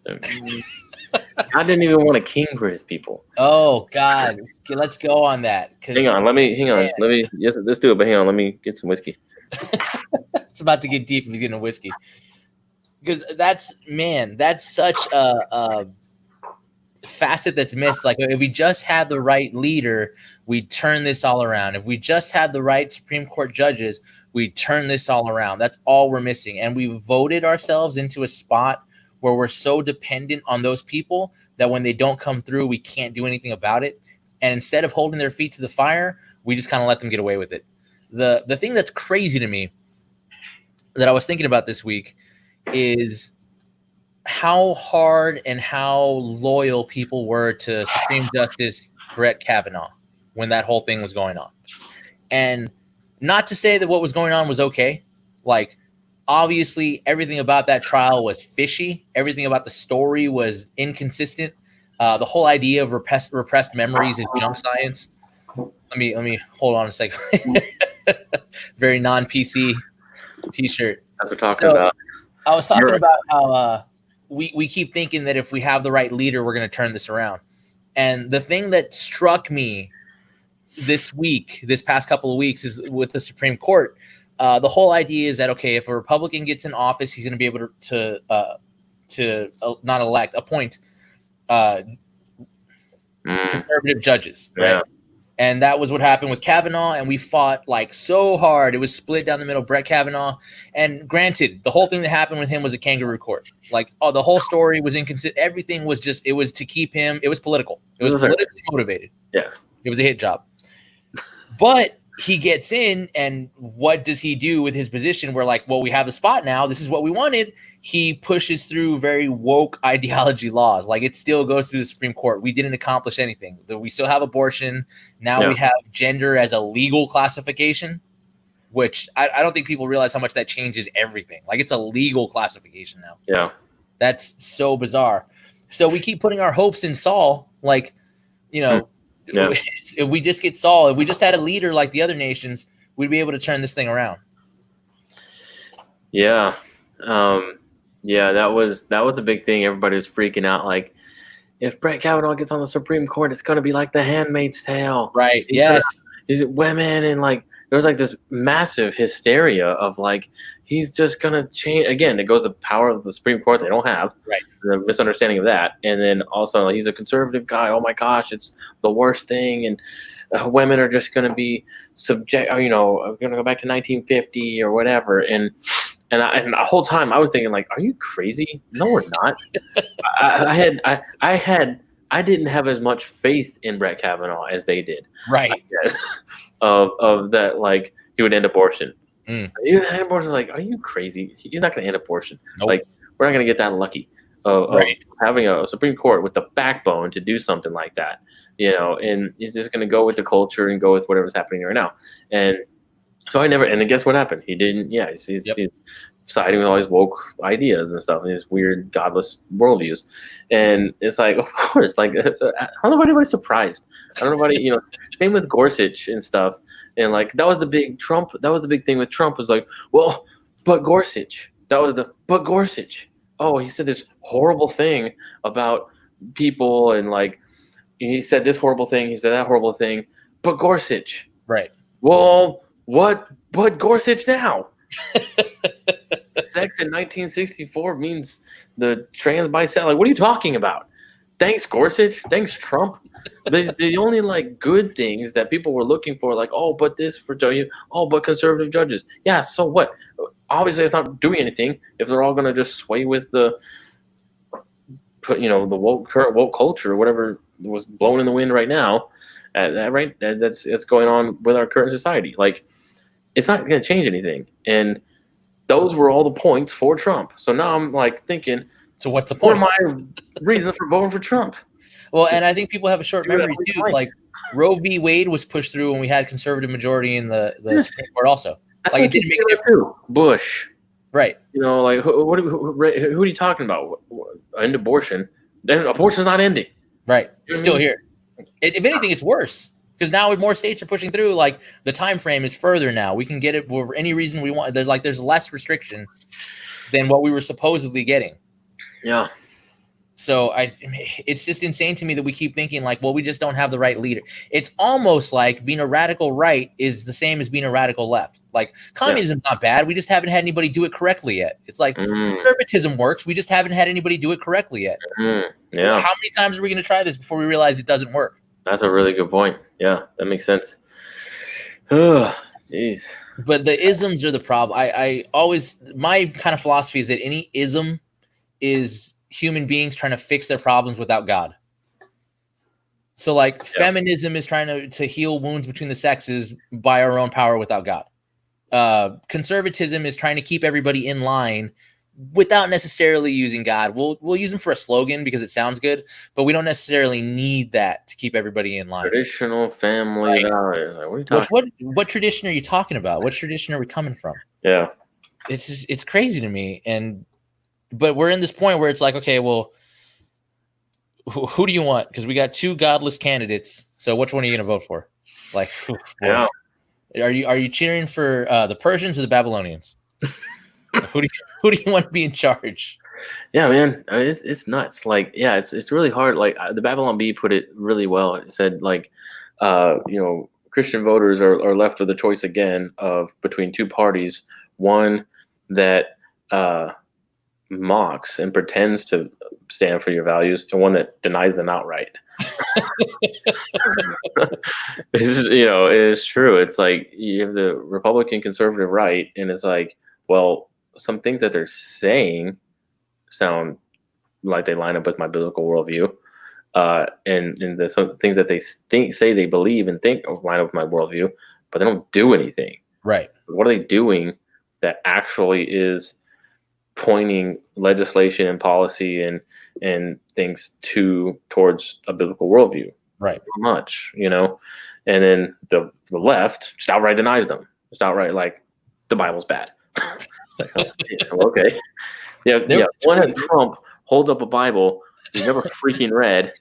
God didn't even want a king for his people. Oh God. Okay, let's go on that. Hang on. Let me, yes, let's do it. But hang on. Let me get some whiskey. It's about to get deep if he's getting a whiskey. Because that's such a facet that's missed. Like, if we just had the right leader, we'd turn this all around. If we just had the right Supreme Court judges, we'd turn this all around. That's all we're missing. And we voted ourselves into a spot where we're so dependent on those people that when they don't come through, we can't do anything about it. And instead of holding their feet to the fire, we just kind of let them get away with it. The thing that's crazy to me that I was thinking about this week is how hard and how loyal people were to Supreme Justice Brett Kavanaugh when that whole thing was going on. And not to say that what was going on was okay. Like, obviously, everything about that trial was fishy. Everything about the story was inconsistent. The whole idea of repressed memories is junk science. Let me hold on a second. Very non-PC T-shirt. That's what we're talking about. I was talking about how we keep thinking that if we have the right leader, we're going to turn this around. And the thing that struck me this past couple of weeks, is with the Supreme Court. The whole idea is that, okay, if a Republican gets in office, he's going to be able to not elect, appoint conservative judges, right? Yeah. And that was what happened with Kavanaugh, and we fought like so hard. It was split down the middle, Brett Kavanaugh. And granted, the whole thing that happened with him was a kangaroo court. Like, the whole story was inconsistent. Everything was just, it was to keep him, it was political. It was politically motivated. Yeah. It was a hit job. But he gets in, and what does he do with his position? We're like, well, we have the spot now. This is what we wanted. He pushes through very woke ideology laws. Like, it still goes through the Supreme Court. We didn't accomplish anything. We still have abortion. Now we have gender as a legal classification, which I don't think people realize how much that changes everything. Like, it's a legal classification now. Yeah. That's so bizarre. So we keep putting our hopes in Saul. Like, if we just get Saul, if we just had a leader like the other nations, we'd be able to turn this thing around. Yeah. That was a big thing. Everybody was freaking out. Like, if Brett Kavanaugh gets on the Supreme Court, it's going to be like The Handmaid's Tale. Right. Yes. Is it women? And like, there was like this massive hysteria of like, he's just going to change. Again, it goes the power of the Supreme Court they don't have. Right. The misunderstanding of that. And then also, he's a conservative guy. Oh my gosh, it's the worst thing. And women are just going to be subject, going to go back to 1950 or whatever. And the whole time I was thinking, like, are you crazy? No, we're not. I didn't have as much faith in Brett Kavanaugh as they did. Right. Of that, like, he would end abortion. You end abortion, like, are you crazy? He's not going to end abortion. Nope. Like, we're not going to get that lucky of Right. having a Supreme Court with the backbone to do something like that, and he's just going to go with the culture and go with whatever's happening right now. And so and then guess what happened? He didn't, he's siding with all his woke ideas and stuff and his weird, godless worldviews. And it's like, of course, like, I don't know if anybody's surprised. I don't know if anybody, same with Gorsuch and stuff. And like, that was the big thing with Trump was like, well, but Gorsuch, but Gorsuch. Oh, he said this horrible thing about people and like, he said this horrible thing, he said that horrible thing, but Gorsuch. Right. Well, what but Gorsuch now? Sex in 1964 means the trans bisexual. Like, what are you talking about? Thanks, Gorsuch. Thanks, Trump. The only like good things that people were looking for, like, oh, but this for you, oh, but conservative judges. Yeah, so what? Obviously, it's not doing anything if they're all going to just sway with the current woke culture or whatever was blowing in the wind right now. That's going on with our current society. Like, it's not going to change anything. And those were all the points for Trump. So now I'm like thinking, so what's the point? What are my reasons for voting for Trump? Well, and I think people have a short memory too. Like Roe v. Wade was pushed through when we had conservative majority in the Supreme Court also. That's like, it didn't make a difference. Bush. Right. Like, who are you talking about? End abortion. Then abortion's not ending. Right. It's still here. If anything, it's worse. Because now more states are pushing through, like the time frame is further now. We can get it for any reason we want. There's less restriction than what we were supposedly getting. Yeah. So it's just insane to me that we keep thinking like, well, we just don't have the right leader. It's almost like being a radical right is the same as being a radical left. Like communism's not bad. We just haven't had anybody do it correctly yet. It's like conservatism works. We just haven't had anybody do it correctly yet. Yeah. How many times are we going to try this before we realize it doesn't work? That's a really good point. Yeah, that makes sense. Oh, jeez. But the isms are the problem. I always, my kind of philosophy is that any ism is human beings trying to fix their problems without God. So like feminism is trying to heal wounds between the sexes by our own power without God. Conservatism is trying to keep everybody in line without necessarily using God. We'll use them for a slogan because it sounds good, but we don't necessarily need that to keep everybody in line. Traditional family values. Like, what are you talking what tradition are you talking about? What tradition are we coming from? Yeah. It's crazy to me. But we're in this point where it's like, okay, well, who do you want? Because we got two godless candidates. So which one are you going to vote for? Like, yeah. Are you cheering for the Persians or the Babylonians? Who do you want to be in charge? Yeah, man, I mean, it's nuts. Like, yeah, it's really hard. Like the Babylon Bee put it really well. It said like, Christian voters are left with a choice again of between two parties. One that mocks and pretends to stand for your values, and one that denies them outright. It is true. It's like you have the Republican conservative right, and it's like, well, some things that they're saying sound like they line up with my biblical worldview, and some things that they say they believe and think line up with my worldview, but they don't do anything. Right. What are they doing that actually is pointing legislation and policy and things towards a biblical worldview? Right. Not much, and then the left just outright denies them. Just outright like the Bible's bad. Like, okay. Yeah. One had Trump hold up a Bible he's never freaking read,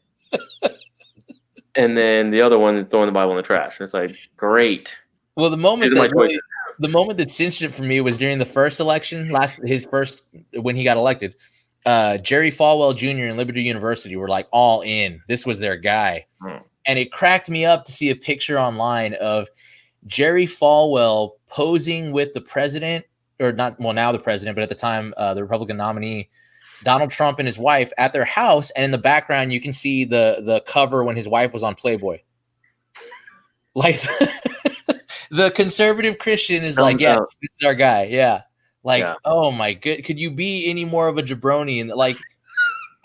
and then the other one is throwing the Bible in the trash. It's like, great. Well, the moment that cinched it for me was during the first election, when he got elected. Jerry Falwell Jr. and Liberty University were like all in. This was their guy. And it cracked me up to see a picture online of Jerry Falwell posing with the president, or not, well, now the president, but at the time, the Republican nominee, Donald Trump, and his wife at their house. And in the background, you can see the cover when his wife was on Playboy. Like the conservative Christian is like, yes, this is our guy. Yeah. Like, oh my good. Could you be any more of a jabroni? And like,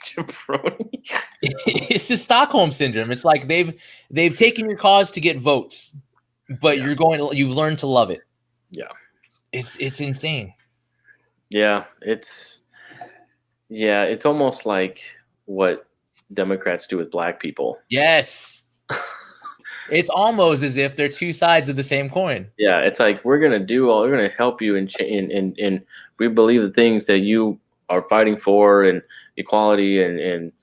jabroni. It's the Stockholm syndrome. It's like they've taken your cause to get votes, but you've learned to love it. Yeah. It's insane. Yeah, it's almost like what Democrats do with black people. Yes. It's almost as if they're two sides of the same coin. Yeah, it's like we're gonna help you and we believe the things that you are fighting for and equality and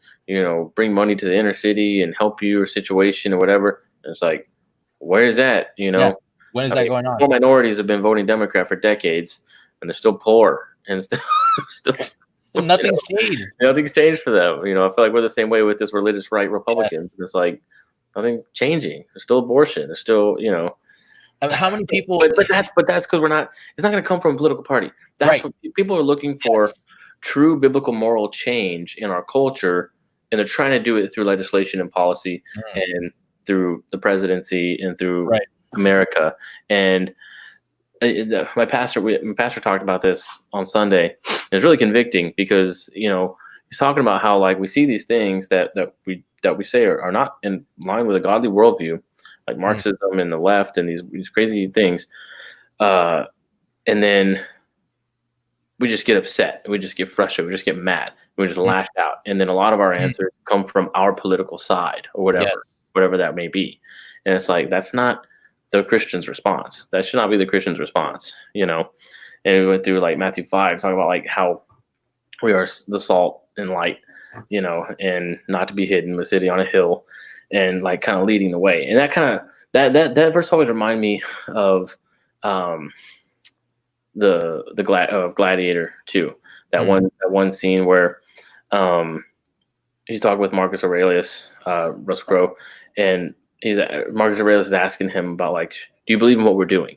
bring money to the inner city and help your situation or whatever. And it's like, where is that? Yeah. When is I that mean, going on? poor minorities have been voting Democrat for decades, and they're still poor and still Nothing's changed. nothing's changed for them. I feel like we're the same way with this religious right Yes. Republicans. It's like nothing changing. There's still abortion. There's still I mean, how many people? but that's because we're not. It's not going to come from a political party. That's Right. what people are looking for. Yes. True biblical moral change in our culture, and they're trying to do it through legislation and policy, Mm. and through the presidency and through Right. America. And my pastor talked about this on Sunday. It's really convicting because he's talking about how like we see these things that we say are not in line with a godly worldview, like Mm. Marxism and the left and these crazy things, and then we just get upset, we just get frustrated, we just get mad, we just lash out, and then a lot of our Mm. answers come from our political side or Yes. whatever that may be, and it's like that's not the Christian's response. That should not be the Christian's response, And we went through like Matthew 5, talking about like how we are the salt and light, and not to be hidden, the city on a hill, and like kind of leading the way. And that kind of that verse always remind me of the Gladiator 2. That one scene where he's talking with Marcus Aurelius, Russell Crowe, and Marcus Aurelius is asking him about like, do you believe in what we're doing?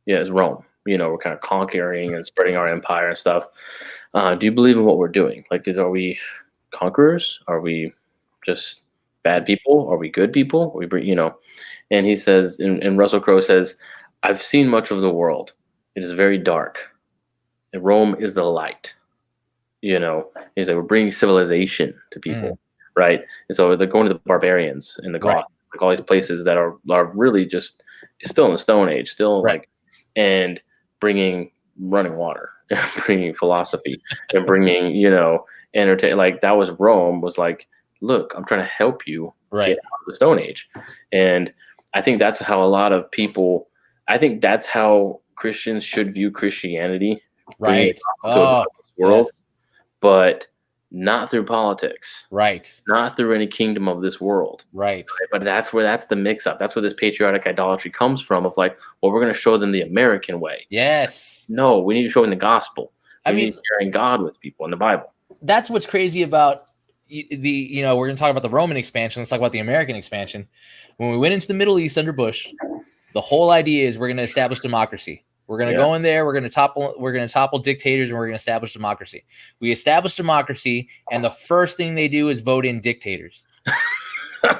Yeah, it's Rome. We're kind of conquering and spreading our empire and stuff. Do you believe in what we're doing? Like, are we conquerors? Are we just bad people? Are we good people? And he says, and Russell Crowe says, I've seen much of the world. It is very dark. And Rome is the light. He's like, we're bringing civilization to people, right? And so they're going to the barbarians and the Goths, like all these places that are really just still in the Stone Age, still like, and bringing running water, bringing philosophy, and bringing entertain. Like that was Rome was like, look, I'm trying to help you get out of the Stone Age, and I think that's how a lot of people. I think that's how Christians should view Christianity, Right. To the world. Yes. But not through politics, Right. not through any kingdom of this world, Right. But that's the mix-up. That's where this patriotic idolatry comes from. Of like, well, we're going to show them the American way. Yes. No, we need to show them the gospel. I We mean, need sharing God with people in the Bible. That's what's crazy about we're going to talk about the Roman expansion. Let's talk about the American expansion. When we went into the Middle East under Bush, the whole idea is we're going to establish democracy. We're going to go in there. We're going to topple dictators, and we're going to establish democracy. We establish democracy, and the first thing they do is vote in dictators.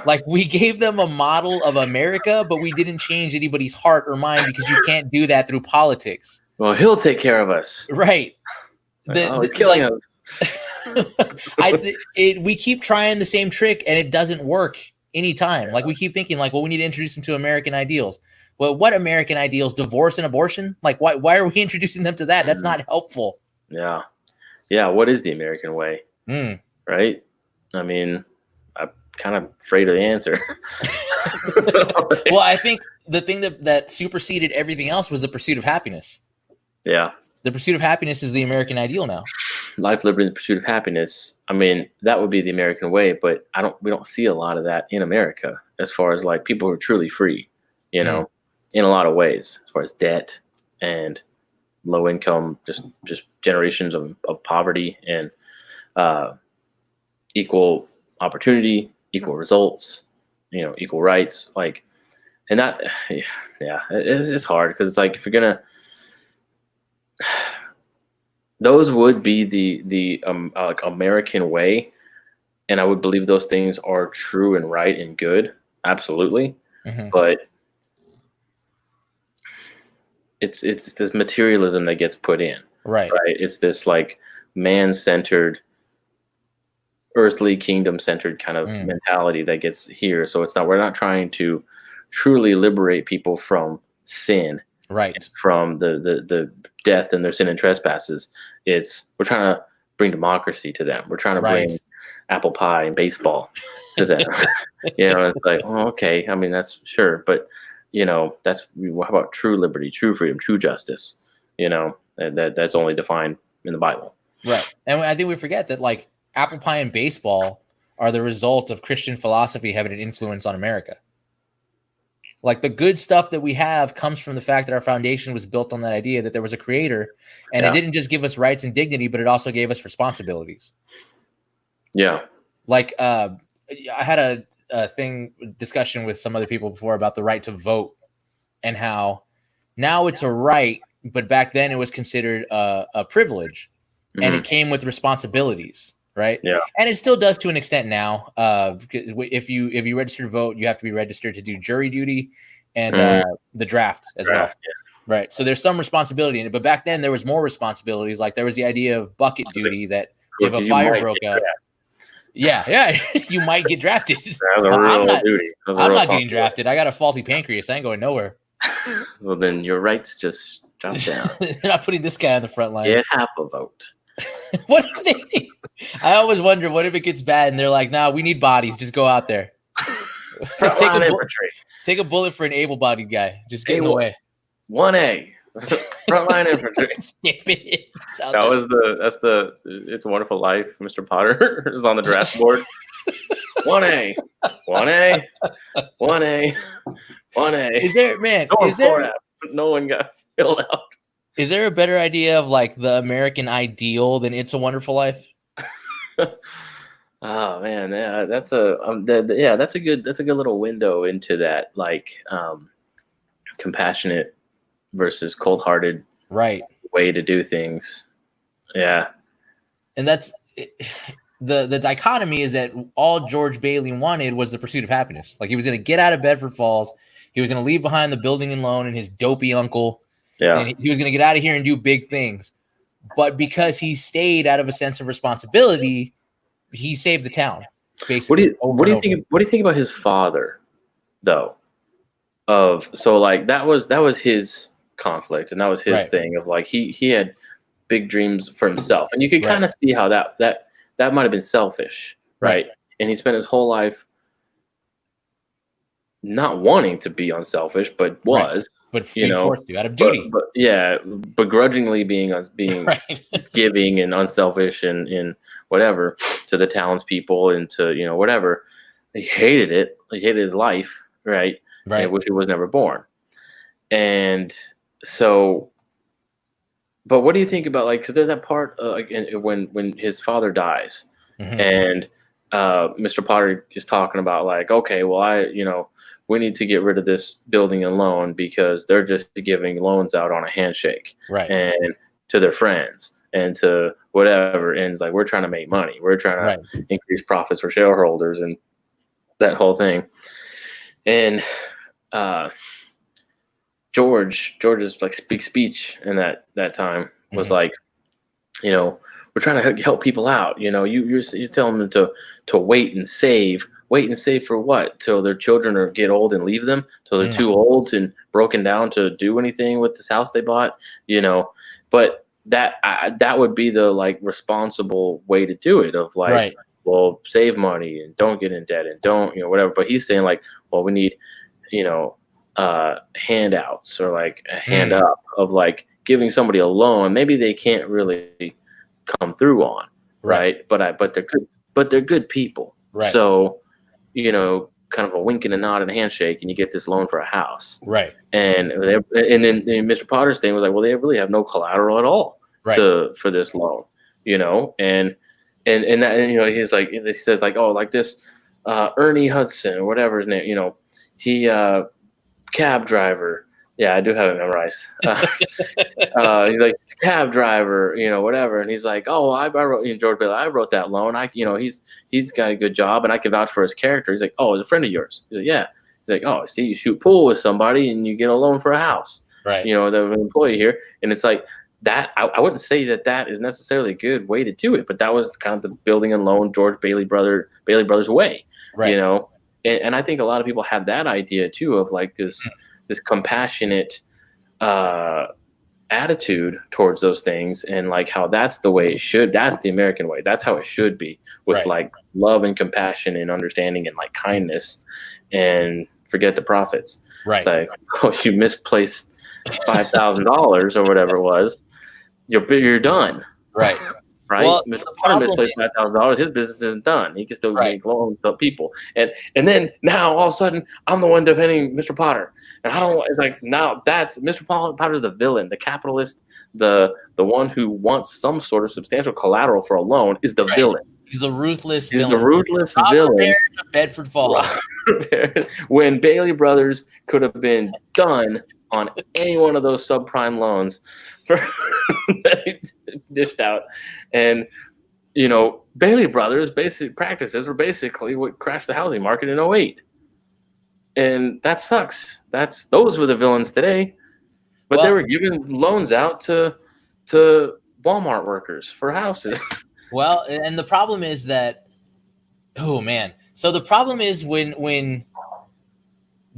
Like we gave them a model of America, but we didn't change anybody's heart or mind because you can't do that through politics. Well, he'll take care of us, right? He's killing us. We keep trying the same trick, and it doesn't work anytime. Like we keep thinking, like, well, we need to introduce them to American ideals. Well, what American ideals? Divorce and abortion? Like, why are we introducing them to that? That's not helpful. Yeah. What is the American way? Right? I mean, I'm kind of afraid of the answer. Well, I think the thing that superseded everything else was the pursuit of happiness. Yeah. The pursuit of happiness is the American ideal now. Life, liberty, and the pursuit of happiness. I mean, that would be the American way, but we don't see a lot of that in America as far as like people who are truly free, in a lot of ways, as far as debt and low income, just generations of poverty and equal opportunity, equal results, equal rights, like, and that, it's hard because it's like if you're gonna, those would be the like American way, and I would believe those things are true and right and good, absolutely, but it's this materialism that gets put in, right? It's this like man-centered, earthly kingdom-centered kind of mentality that gets here. So we're not trying to truly liberate people from sin Right. from the death and their sin and trespasses. It's we're trying to bring democracy to them. We're trying to Right. bring apple pie and baseball to them. It's like, oh, okay. I mean, that's sure, but that's how about true liberty, true freedom, true justice? And that's only defined in the Bible. Right. And I think we forget that like apple pie and baseball are the result of Christian philosophy having an influence on America. Like the good stuff that we have comes from the fact that our foundation was built on that idea that there was a creator, and it didn't just give us rights and dignity, but it also gave us responsibilities. Yeah. Like I had a discussion with some other people before about the right to vote and how now it's a right, but back then it was considered a privilege, and it came with responsibilities. Right. Yeah. And it still does to an extent now. If you register to vote, you have to be registered to do jury duty and the draft as well. Yeah. Right. So there's some responsibility in it. But back then there was more responsibilities. Like there was the idea of bucket duty that if a fire broke out. Yeah, you might get drafted. That's a real duty. I'm not getting drafted. I got a faulty pancreas. I ain't going nowhere. Well, then your rights just drop down. They're not putting this guy on the front lines. Get half a vote. What if they? I always wonder, what if it gets bad and they're like, "Nah, we need bodies. Just go out there. Take a bullet for an able-bodied guy. Just get in the way." 1A, frontline infantry. That's the It's a Wonderful Life. Mr. Potter is on the draft board. 1A, 1A, 1A, 1A. Is there, man? No one got filled out. Is there a better idea of like the American ideal than It's a Wonderful Life? Oh man, yeah, that's a good little window into that, like compassionate versus cold-hearted way to do things. Yeah, and that's the dichotomy is that all George Bailey wanted was the pursuit of happiness. Like he was going to get out of Bedford Falls, he was going to leave behind the building and loan and his dopey uncle. Yeah, and he was going to get out of here and do big things. But because he stayed out of a sense of responsibility, he saved the town. Basically, what do you think about his father, though? That was his conflict, and that was his thing of like he had big dreams for himself, and you could kind of see how that might have been selfish, right? And he spent his whole life not wanting to be unselfish, but was. But forced to out of duty. But begrudgingly being giving and unselfish and whatever to the townspeople and to whatever. He hated it. He hated his life, right? I wish he was never born. And so, but what do you think about because there's that part when his father dies, and Mr. Potter is talking about okay, well we need to get rid of this building and loan because they're just giving loans out on a handshake, and to their friends and to whatever. And it's like, we're trying to make money. We're trying to increase profits for shareholders and that whole thing. And George's big speech in that time was we're trying to help people out. You're telling them to wait and save. Wait and save for what? Till their children get old and leave them? Till they're too old and broken down to do anything with this house they bought? But that would be the responsible way to do it. Of well, save money and don't get in debt and don't whatever. But he's saying well, we need handouts or a hand up of giving somebody a loan. Maybe they can't really come through on but they're good. But they're good people. So. Kind of a wink and a nod and a handshake, and you get this loan for a house. And then Mr. Potter's thing was well, they really have no collateral at all for this loan, and he's he says this Ernie Hudson or whatever his name, he cab driver. Yeah, I do have it memorized. He's cab driver, whatever. And he's I wrote, George Bailey, I wrote that loan. He's got a good job and I can vouch for his character. He's he's a friend of yours. He's yeah. He's see, you shoot pool with somebody and you get a loan for a house. The employee here. And it's that, I wouldn't say that is necessarily a good way to do it, but that was kind of the building and loan George Bailey brothers way. And I think a lot of people have that idea too of this compassionate attitude towards those things, and like how that's the way it should. That's the American way. That's how it should be, with Right. like love and compassion and understanding and like kindness, and forget the profits. Right. It's like, oh, you misplaced $5,000 or whatever it was. You're done. Right. Right? Well, Mr. the Potter problem misplaced is, $5,000. His business isn't done. He can still right. make loans to people. And then now all of a sudden I'm the one defending Mr. Potter. And I don't, it's like, now that's Mr. Potter's the villain, the capitalist, the one who wants some sort of substantial collateral for a loan is the Right. villain. He's the ruthless He's villain. the ruthless Robert villain. Barron of Bedford Falls. When Bailey Brothers could have been done on any one of those subprime loans for that he dished out. And you know, Bailey Brothers' basic practices were basically what crashed the housing market in 08. And that sucks. Those were the villains today. But Well, they were giving loans out to Walmart workers for houses. Well, and the problem is that, oh man. So the problem is when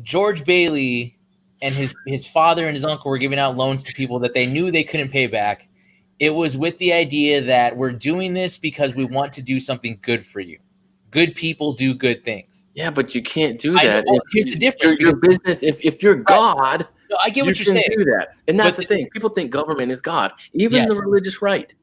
George Bailey and his father and his uncle were giving out loans to people that they knew they couldn't pay back, it was with the idea that we're doing this because we want to do something good for you. Good people do good things. Yeah, but you can't do that. Here's the difference. Your business, if you're God, no, I get what you you're can saying. do that. And that's the thing. People think government is God. Even the religious right.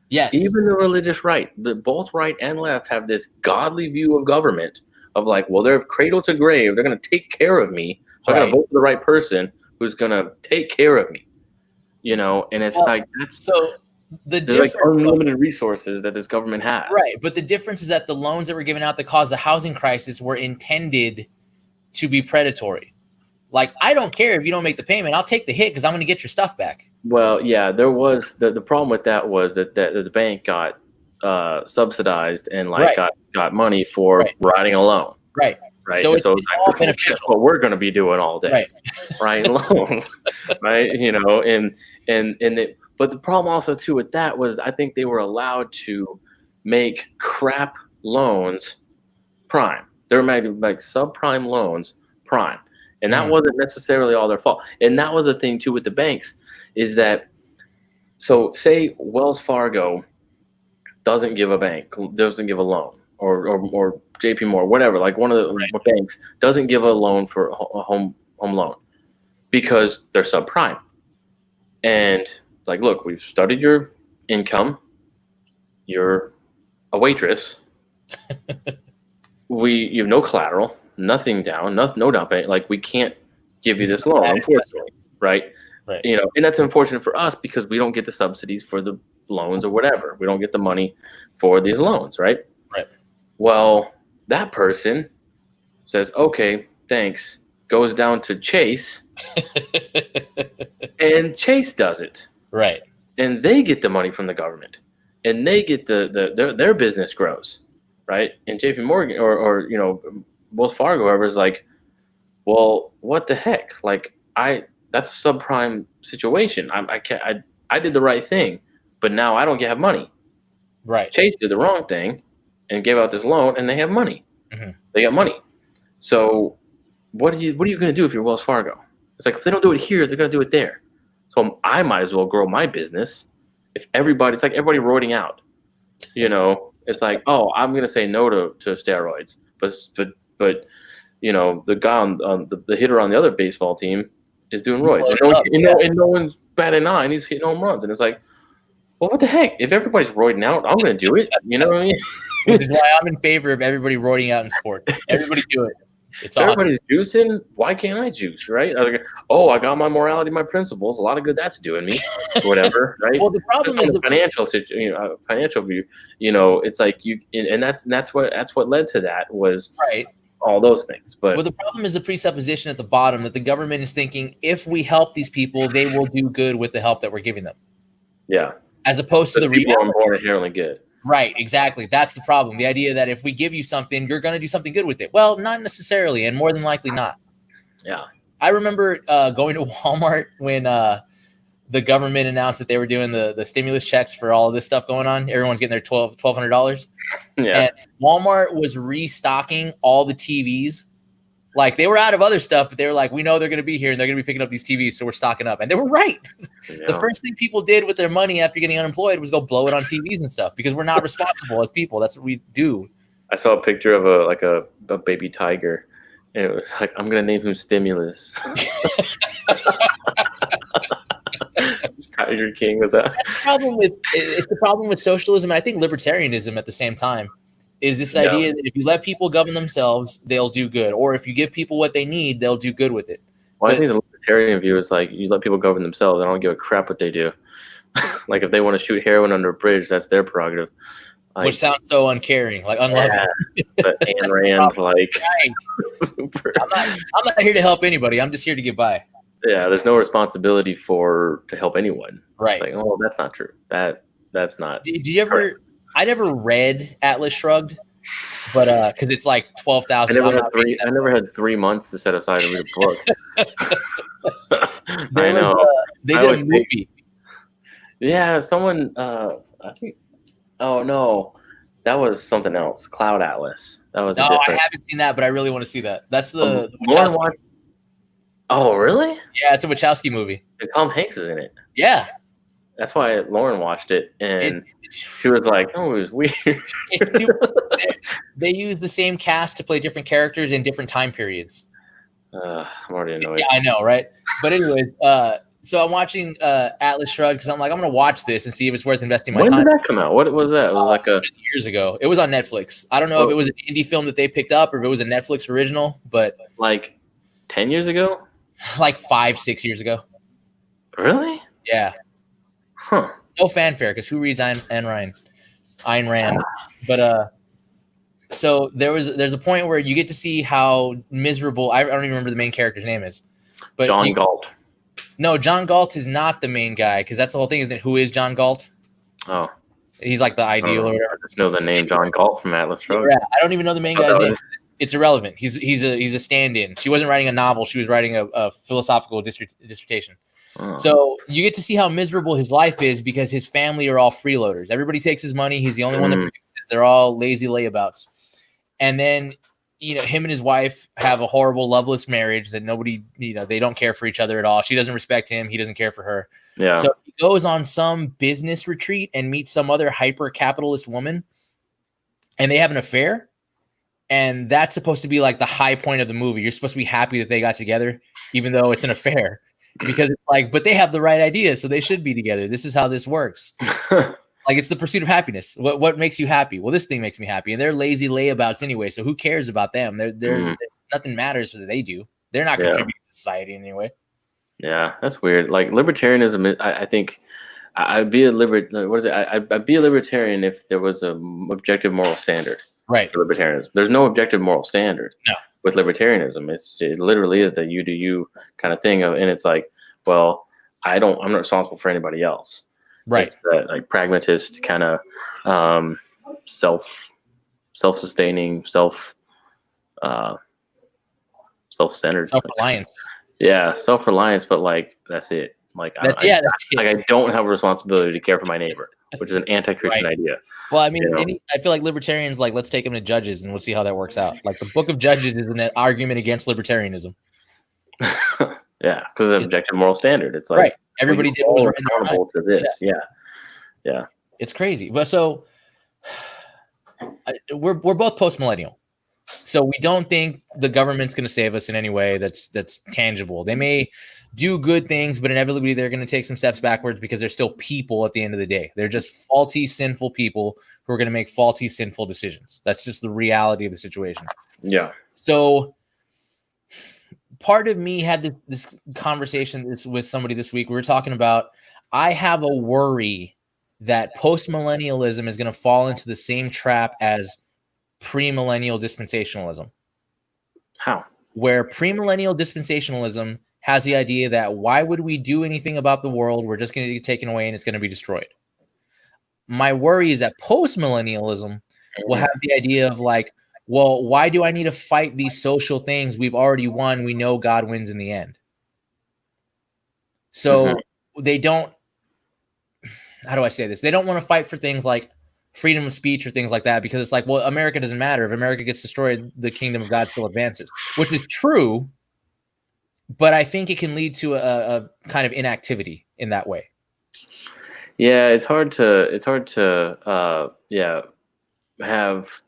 Yes. Even the religious right. Both right and left have this godly view of government of like, well, they're cradle to grave. They're going to take care of me. So I got to vote for the right person who's going to take care of me. You know, and it's like that's so. There's like unlimited resources that this government has. Right. But the difference is that the loans that were given out that caused the housing crisis were intended to be predatory. Like, I don't care if you don't make the payment. I'll take the hit because I'm going to get your stuff back. Well, yeah, there was the problem with that was that the bank got subsidized and like got money for writing a loan. Right. Right. So it's like, all beneficial. That's what we're going to be doing all day. Right. Writing loans. Right. You know, but the problem also too with that was I think they were allowed to make crap loans prime. They were made like subprime loans prime. And that wasn't necessarily all their fault. And that was the thing too with the banks is that, so say Wells Fargo doesn't give a loan or JP Morgan, whatever, like one of the banks doesn't give a loan for a home loan because they're subprime. And it's like, look, we've studied your income. You're a waitress. You have no collateral, nothing down, no down payment. Like, we can't give you this loan, unfortunately, right? You know, and that's unfortunate for us because we don't get the subsidies for the loans or whatever. We don't get the money for these loans, right? Right. Well, that person says, okay, thanks, goes down to Chase, and Chase does it. Right. And they get the money from the government, and they get their business grows, right? And JP Morgan or you know, Wells Fargo, whoever is like, well, what the heck? Like, that's a subprime situation. I did the right thing, but now I don't have money. Right. Chase did the wrong thing and gave out this loan, and they have money. Mm-hmm. They got money. So what are you going to do if you're Wells Fargo? It's like, if they don't do it here, they're going to do it there. So I might as well grow my business. It's like everybody roiding out. You know, it's like, oh, I'm going to say no to steroids, but you know, the guy on the hitter on the other baseball team is doing roids, and no one's batting an eye, and he's hitting home runs, and it's like, well, what the heck? If everybody's roiding out, I'm going to do it. You know what I mean? Which is why I'm in favor of everybody roiding out in sports. Everybody do it. It's everybody's juicing. Why can't I juice? Right? I got my morality, my principles. A lot of good that's doing me. Whatever. Right? Well, the problem is the financial situation. Financial view. You know, it's like and that's what led to that was all those things. But the problem is the presupposition at the bottom that the government is thinking if we help these people, they will do good with the help that we're giving them. Yeah. As opposed to the people are born inherently good. Right, exactly. That's the problem. The idea that if we give you something, you're going to do something good with it. Well, not necessarily, and more than likely not. Yeah. I remember going to Walmart when the government announced that they were doing the stimulus checks for all of this stuff going on. Everyone's getting their $1,200. Yeah. And Walmart was restocking all the TVs Like they were out of other stuff, but they were like, we know they're going to be here and they're going to be picking up these TVs, so we're stocking up. And they were right. Yeah. The first thing people did with their money after getting unemployed was go blow it on TVs and stuff because we're not responsible as people. That's what we do. I saw a picture of a baby tiger, and it was like, I'm gonna name him Stimulus. Tiger King was that? It's the problem with socialism, and I think libertarianism at the same time. Is this idea that if you let people govern themselves, they'll do good, or if you give people what they need, they'll do good with it. Well, I think the libertarian view is like you let people govern themselves. I don't give a crap what they do. Like if they want to shoot heroin under a bridge, that's their prerogative. Like, which sounds so uncaring, like unloving. Yeah, but Ayn Rand, like, right. super. I'm not here to help anybody. I'm just here to get by. Yeah, there's no responsibility to help anyone. Right. It's like, oh, that's not true. That's not. Did you ever? Correct. I never read Atlas Shrugged, but because it's like 12,000. I never had 3 months to set aside to read a book. I know. They did a movie. Yeah, someone. I think. Oh no, that was something else. Cloud Atlas. That was. No, I haven't seen that, but I really want to see that. That's the. Oh really? Yeah, it's a Wachowski movie. And Tom Hanks is in it. Yeah. That's why Lauren watched it, and she was like, "Oh, it was weird." They use the same cast to play different characters in different time periods. I'm already annoyed. Yeah, I know, right? But anyways, so I'm watching Atlas Shrugged because I'm like, I'm gonna watch this and see if it's worth investing my time. When did that come out? What was that? It was like years ago. It was on Netflix. I don't know if it was an indie film that they picked up or if it was a Netflix original, but like 10 years ago, like 5-6 years ago. Really? Yeah. Huh. No fanfare because who reads Ayn Rand? But so there's a point where you get to see how miserable. I don't even remember the main character's name is. But John Galt. No, John Galt is not the main guy because that's the whole thing, isn't it? Who is John Galt? Oh, he's like the ideal or whatever. I just know the name John Galt from Atlas Shrugged. Yeah, I don't even know the main guy's name. It's irrelevant. He's a stand-in. She wasn't writing a novel. She was writing a philosophical dissertation. Oh. So you get to see how miserable his life is because his family are all freeloaders. Everybody takes his money. He's the only one that produces. They're all lazy layabouts. And then, him and his wife have a horrible, loveless marriage that nobody, they don't care for each other at all. She doesn't respect him. He doesn't care for her. Yeah. So he goes on some business retreat and meets some other hyper-capitalist woman, and they have an affair. And that's supposed to be like the high point of the movie. You're supposed to be happy that they got together, even though it's an affair. Because it's like, but they have the right idea, so they should be together. This is how this works. Like it's the pursuit of happiness. What makes you happy? Well, this thing makes me happy, and they're lazy layabouts anyway. So who cares about them? They're nothing matters that they do. They're not contributing to society in any way. Yeah, that's weird. Like libertarianism, I think I'd be a I'd be a libertarian if there was an objective moral standard. Right. For libertarianism, there's no objective moral standard. No. With libertarianism, it literally is that you do you kind of thing, and it's like, well, I'm not responsible for anybody else. Right. It's that like pragmatist kind of self-sustaining, self-centered, self-reliance. Yeah, self-reliance, but like that's it. Like that's it. I don't have a responsibility to care for my neighbor, which is an anti-Christian idea. Well, I mean, I feel like libertarians let's take them to Judges and we'll see how that works out. Like the Book of Judges is an argument against libertarianism. Yeah, because of the objective moral standard. It's like right. Everybody did what was accountable to this. Yeah. It's crazy. But so we're both post-millennial. So we don't think the government's going to save us in any way that's tangible. They may do good things, but inevitably they're going to take some steps backwards because they're still people at the end of the day. They're just faulty, sinful people who are going to make faulty, sinful decisions. That's just the reality of the situation. Yeah. So part of me had this conversation with somebody this week. We were talking about, I have a worry that post-millennialism is going to fall into the same trap as premillennial dispensationalism. How? Where premillennial dispensationalism has the idea that why would we do anything about the world? We're just going to get taken away and it's going to be destroyed. My worry is that post-millennialism will have the idea of like, well, why do I need to fight these social things? We've already won. We know God wins in the end. So they don't, how do I say this? They don't want to fight for things like freedom of speech or things like that, because it's like, well, America doesn't matter. If America gets destroyed, the kingdom of God still advances, which is true. But I think it can lead to a kind of inactivity in that way. Yeah, it's hard to have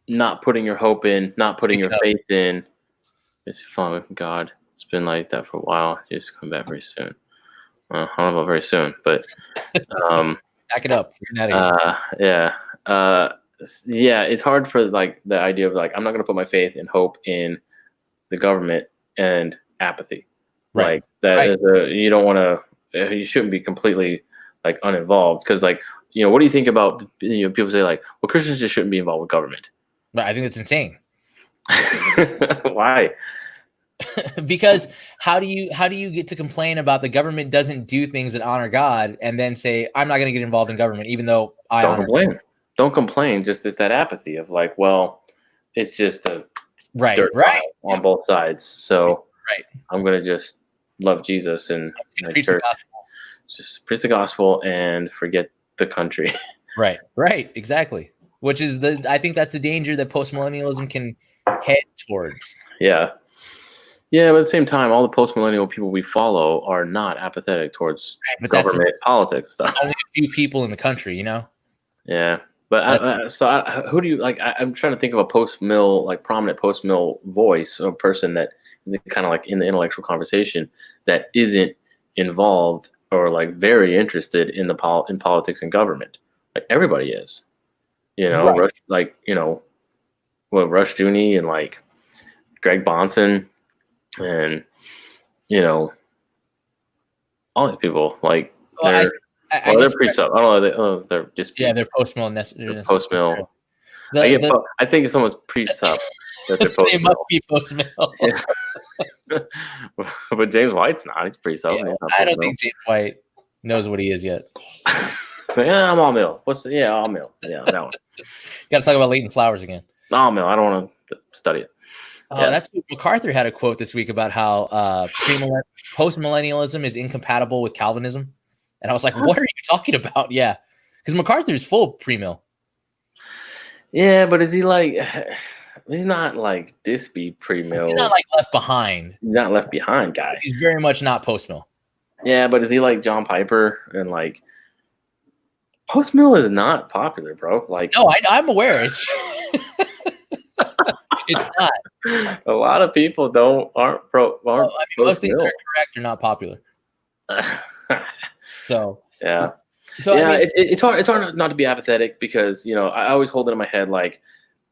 not putting your hope in, not putting your faith in. It's fun with God. It's been like that for a while. Just come back very soon. Well, I don't know about very soon, but back it up. Yeah. Yeah, it's hard for like the idea of like I'm not gonna put my faith and hope in the government and apathy. Right. Like that is you don't wanna you shouldn't be completely like uninvolved because like what do you think about people say like well Christians just shouldn't be involved with government. But I think that's insane. Why? Because how do you get to complain about the government doesn't do things that honor God and then say I'm not going to get involved in government even though I don't honor complain. God. Don't complain. Just it's that apathy of like, well, it's just a dirt pile on both sides. So I'm gonna just love Jesus and preach the gospel. Just preach the gospel and forget the country. Right, exactly. Which is I think that's the danger that postmillennialism can head towards. Yeah, but at the same time, all the postmillennial people we follow are not apathetic towards government politics stuff. Only a few people in the country, Yeah, but who do you like? I'm trying to think of a post-mill, like prominent post-mill voice or person that is kind of like in the intellectual conversation that isn't involved or like very interested in in politics and government. Like everybody is, Rush, like Rush Dooney and like Greg Bonson and all these people like they're pretty sub. I don't know. They're just they're post-mill. Post-mill. I think someone's pre-sub that they're post-mill. They must be post-mill. But James White's not. He's pre-sub. Yeah, I don't think James White knows what he is yet. Yeah, I'm all mill. All mill. Yeah, that one. Got to talk about Leighton Flowers again. All mill. I don't want to study it. That's MacArthur had a quote this week about how post-millennialism is incompatible with Calvinism. And I was like, what are you talking about? Yeah. Because MacArthur is full pre-mill. Yeah, but is he like he's not like Dispy pre-mill. He's not like Left Behind. He's not Left Behind guy. He's very much not post-mill. Yeah, but is he like John Piper and like post-mill is not popular, bro. Like no, I'm aware. It's it's not. A lot of people aren't most things that are correct are not popular. So yeah. So yeah, it's hard not to be apathetic because I always hold it in my head like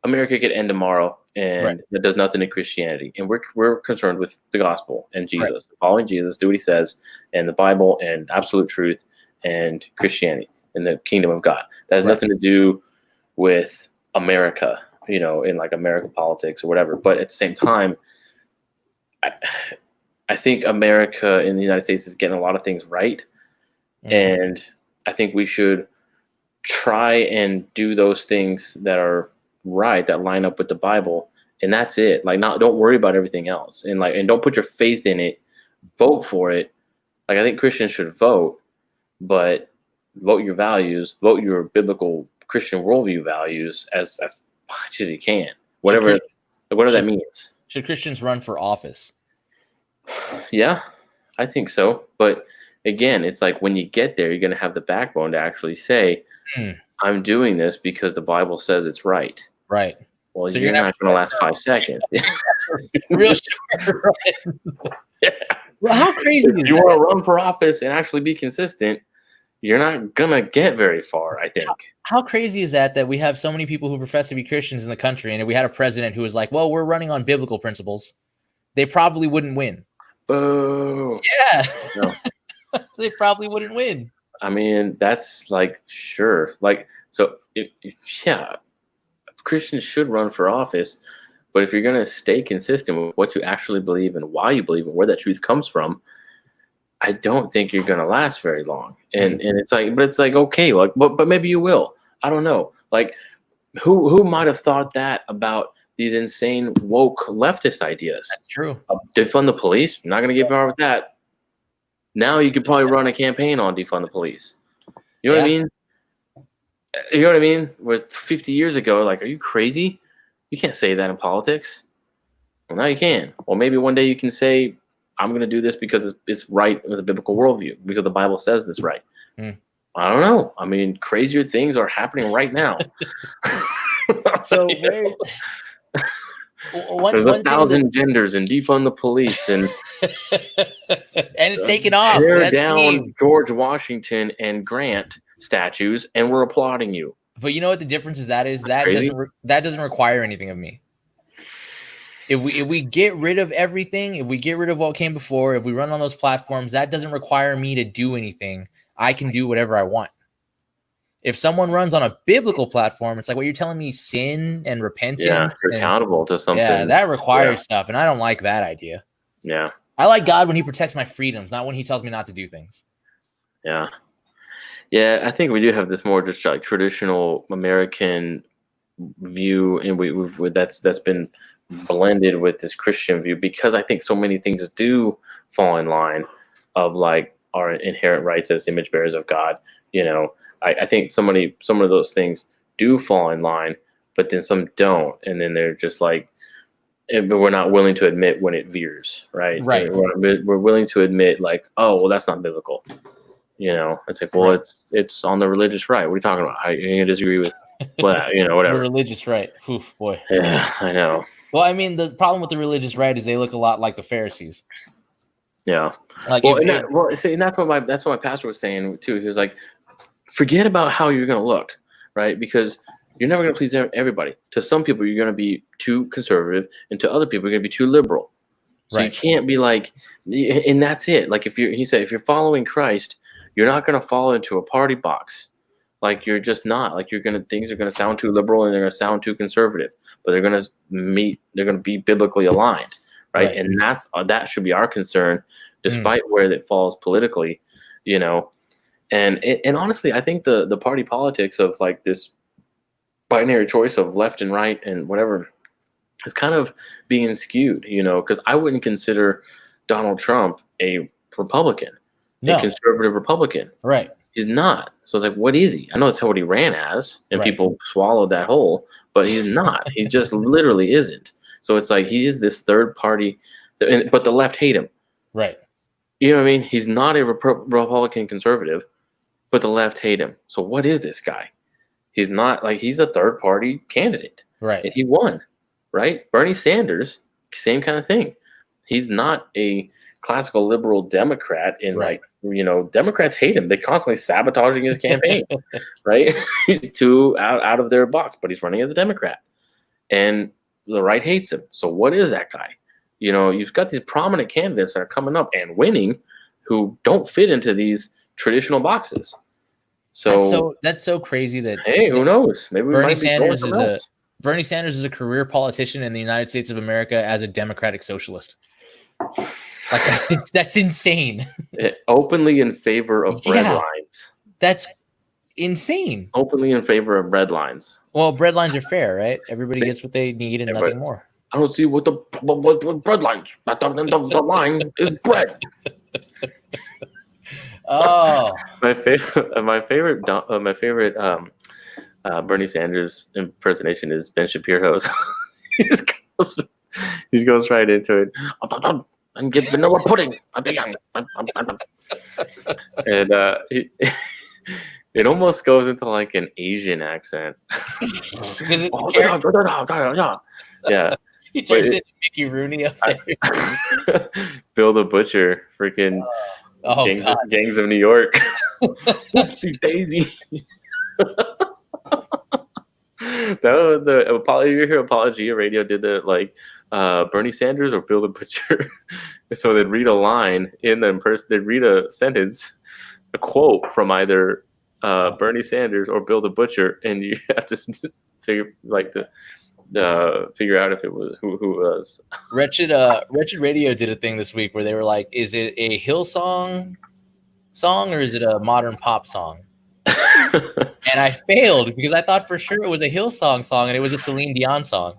America could end tomorrow and that does nothing to Christianity, and we're concerned with the gospel and Jesus, following Jesus, do what he says, and the Bible and absolute truth and Christianity and the kingdom of God. That has nothing to do with America, in like American politics or whatever. But at the same time, I think America in the United States is getting a lot of things right, and I think we should try and do those things that are right, that line up with the Bible, and that's it. Like, don't worry about everything else, and don't put your faith in it. Vote for it. Like, I think Christians should vote, but vote your values, vote your biblical Christian worldview values as much as you can, whatever that means. Should Christians run for office? Yeah, I think so, but again, it's like when you get there, you're going to have the backbone to actually say, I'm doing this because the Bible says it's right. Right. Well, so you're not going to last 5 seconds. Real sure. Right. Yeah. Well, how crazy is if you want to run for office and actually be consistent, you're not going to get very far, I think. How crazy is that we have so many people who profess to be Christians in the country, and if we had a president who was like, well, we're running on biblical principles, they probably wouldn't win. Boo. Yeah. No. They probably wouldn't win. I mean, that's like, sure. Like, so, Christians should run for office, but if you're going to stay consistent with what you actually believe and why you believe and where that truth comes from, I don't think you're going to last very long. And it's like, but it's like, okay, like, but maybe you will. I don't know. Like, who might have thought that about these insane woke leftist ideas? That's true. Defund the police. I'm not going to get far with that. Now you could probably run a campaign on defund the police. You know what I mean? You know what I mean? With 50 years ago, like, are you crazy? You can't say that in politics. Well, now you can. Well, maybe one day you can say, I'm going to do this because it's right with a biblical worldview, because the Bible says this right. Hmm. I don't know. I mean, crazier things are happening right now. So You where know? There's one thing that 1,000 genders and defund the police and and it's taken off. tear That's the down game. George Washington and Grant statues, and we're applauding you. But you know what the difference is? Crazy. That doesn't require anything of me. If we get rid of everything, if we get rid of what came before, if we run on those platforms, that doesn't require me to do anything. I can do whatever I want. If someone runs on a biblical platform, it's like, what you're telling me, sin and repentance. Yeah, you're accountable to something. Yeah, that requires stuff, and I don't like that idea. Yeah. I like God when he protects my freedoms, not when he tells me not to do things. Yeah. Yeah, I think we do have this more just like traditional American view, and we've that's been blended with this Christian view, because I think so many things do fall in line of like our inherent rights as image bearers of God. You know, I think some of those things do fall in line, but then some don't, and then they're just like, but we're not willing to admit when it veers, right? Right. We're willing to admit like, oh, well, that's not biblical. You know, it's like, well, Right. it's on the religious right. What are you talking about? How you gonna disagree with, well, you know, whatever. The religious right. Oof, boy. Yeah, I know. Well, I mean, the problem with the religious right is they look a lot like the Pharisees. Yeah. Like, Well, and that's what my pastor was saying too. He was like, forget about how you're gonna look, right? Because you're never gonna please everybody. To some people, you're gonna be too conservative, and to other people, you're gonna be too liberal. So you can't be like, and that's it. Like he said, if you're following Christ, you're not gonna fall into a party box. Like you're just not. Like things are gonna sound too liberal and they're gonna sound too conservative, but they're gonna be biblically aligned, right? And that should be our concern, despite where it falls politically, you know. And honestly, I think the party politics of like this binary choice of left and right and whatever is kind of being skewed, you know, because I wouldn't consider Donald Trump a Republican, a conservative Republican. Right. He's not. So it's like, what is he? I know that's what he ran as, and people swallowed that whole, but he's not. He just literally isn't. So it's like he is this third party, but the left hate him. Right. You know what I mean? He's not a Republican conservative, but the left hate him. So what is this guy? He's not like, he's a third party candidate. Right. And he won, right? Bernie Sanders, same kind of thing. He's not a classical liberal Democrat, and like, you know, Democrats hate him. They're constantly sabotaging his campaign, right? He's too out of their box, but he's running as a Democrat, and the right hates him. So what is that guy? You know, you've got these prominent candidates that are coming up and winning who don't fit into these traditional boxes. So that's so crazy that, hey, who knows? Maybe Bernie Sanders is a career politician in the United States of America as a democratic socialist. Like that's insane. Openly in favor of bread lines. That's insane. Openly in favor of bread lines. Well, bread lines are fair, right? Everybody gets what they need and nothing more. I don't see what bread lines. The line is bread. Oh, my favorite Bernie Sanders impersonation is Ben Shapiro's. he goes right into it. And get vanilla pudding. And it almost goes into like an Asian accent. Yeah. He turns into Mickey Rooney up there. Bill the Butcher, freaking Gangs of New York. Whoopsie daisy. That was the apology. You hear Apologia Radio did the like Bernie Sanders or Bill the Butcher. So they'd read a line in the person. They'd read a sentence, a quote from either Bernie Sanders or Bill the Butcher, and you have to figure out if it was who it was. Wretched Radio did a thing this week where they were like, "Is it a Hillsong song or is it a modern pop song?" And I failed because I thought for sure it was a Hillsong song and it was a Celine Dion song.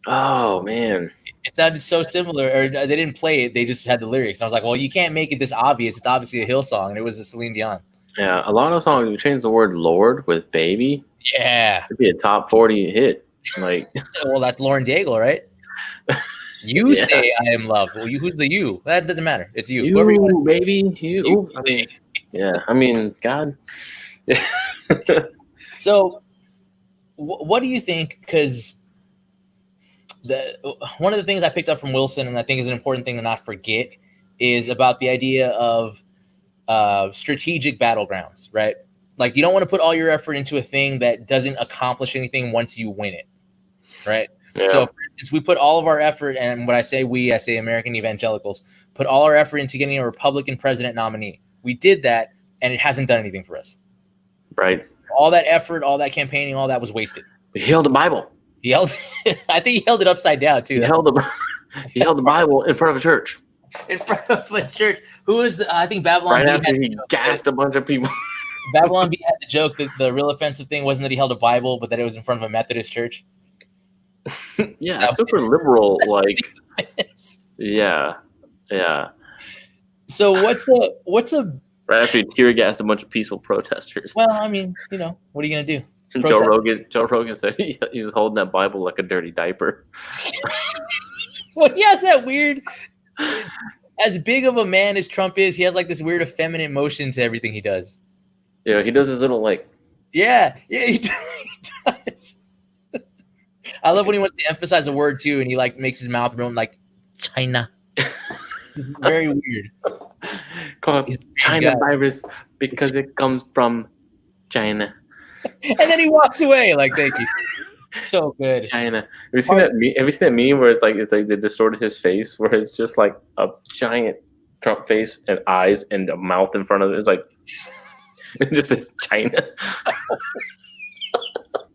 Oh man, it sounded so similar. Or they didn't play it; they just had the lyrics. And I was like, "Well, you can't make it this obvious. It's obviously a Hillsong," and it was a Celine Dion. Yeah, a lot of songs we changed the word "Lord" with "baby." Yeah. It'd be a top 40 hit. Like, Well, that's Lauren Daigle, right? You yeah. say I am loved. Well, who's the you? That doesn't matter. It's you. Whoever you You, want. baby, you. You I mean, yeah. I mean, God. So, what do you think? Because one of the things I picked up from Wilson, and I think is an important thing to not forget, is about the idea of strategic battlegrounds, right? Like, you don't want to put all your effort into a thing that doesn't accomplish anything once you win it, right? Yeah. So, for instance, we put all of our effort, and when I say we, I say American evangelicals, put all our effort into getting a Republican president nominee. We did that, and it hasn't done anything for us. Right. All that effort, all that campaigning, all that was wasted. He held the Bible. He held, I think he held it upside down too. He held the Bible in front of a church. In front of a church. Who is? I think Babylon. Right B after he gassed a bunch of people. Babylon B had the joke that the real offensive thing wasn't that he held a Bible, but that it was in front of a Methodist church. Yeah, super liberal. Like, yeah. So what's a right after he tear gassed a bunch of peaceful protesters. Well, I mean, what are you gonna do? Joe Rogan said he was holding that Bible like a dirty diaper. Well, he has that weird. As big of a man as Trump is, he has like this weird effeminate motion to everything he does. Yeah, he does his little like. Yeah, he does. I love when he wants to emphasize a word too, and he like makes his mouth real like China. Very weird. Call it China virus because it comes from China. And then he walks away like, thank you. So good. China. Have you seen that meme where it's like they distorted his face, where it's just like a giant Trump face and eyes and a mouth in front of it? It's like it just says China.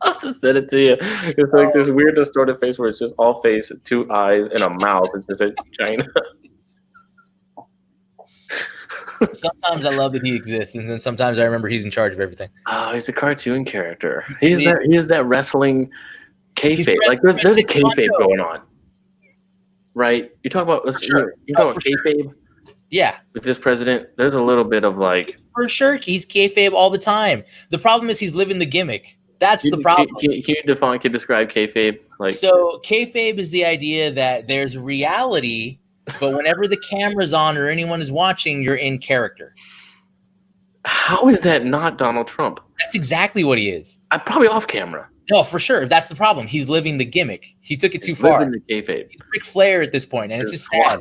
I'll have to send it to you. It's like this weird distorted face where it's just all face, two eyes, and a mouth. It just says China. Sometimes I love that he exists, and then sometimes I remember he's in charge of everything. Oh, he's a cartoon character. He is that wrestling kayfabe. Like there's a kayfabe going on, right? You talk about kayfabe. Yeah, with this president, there's a little bit of like for sure. He's kayfabe all the time. The problem is he's living the gimmick. That's the problem. Can you describe kayfabe? Like, so kayfabe is the idea that there's reality. But whenever the camera's on or anyone is watching, you're in character. How is that not Donald Trump? That's exactly what he is. I'm probably off camera. No, for sure. That's the problem. He's living the gimmick. He took it too far. Living the kayfabe. He's Ric Flair at this point, and it's just sad.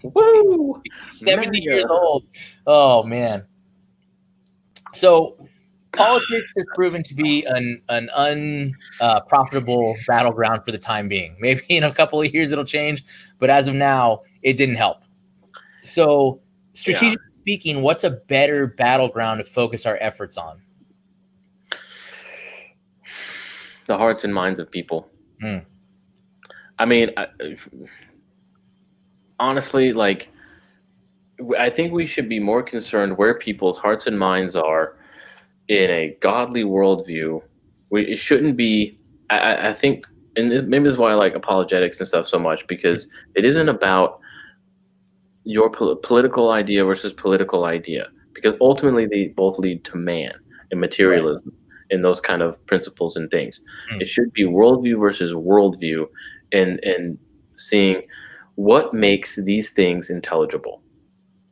Woo! 70 years old. Oh, man. So politics has proven to be an unprofitable battleground for the time being. Maybe in a couple of years it'll change, but as of now, it didn't help. So, strategically speaking, what's a better battleground to focus our efforts on? The hearts and minds of people. Mm. I mean, honestly, like, I think we should be more concerned where people's hearts and minds are in a godly worldview. It shouldn't be. I think, and maybe this is why I like apologetics and stuff so much, because it isn't about your political idea versus political idea, because ultimately they both lead to man and materialism and those kind of principles and things. It should be worldview versus worldview, and seeing what makes these things intelligible: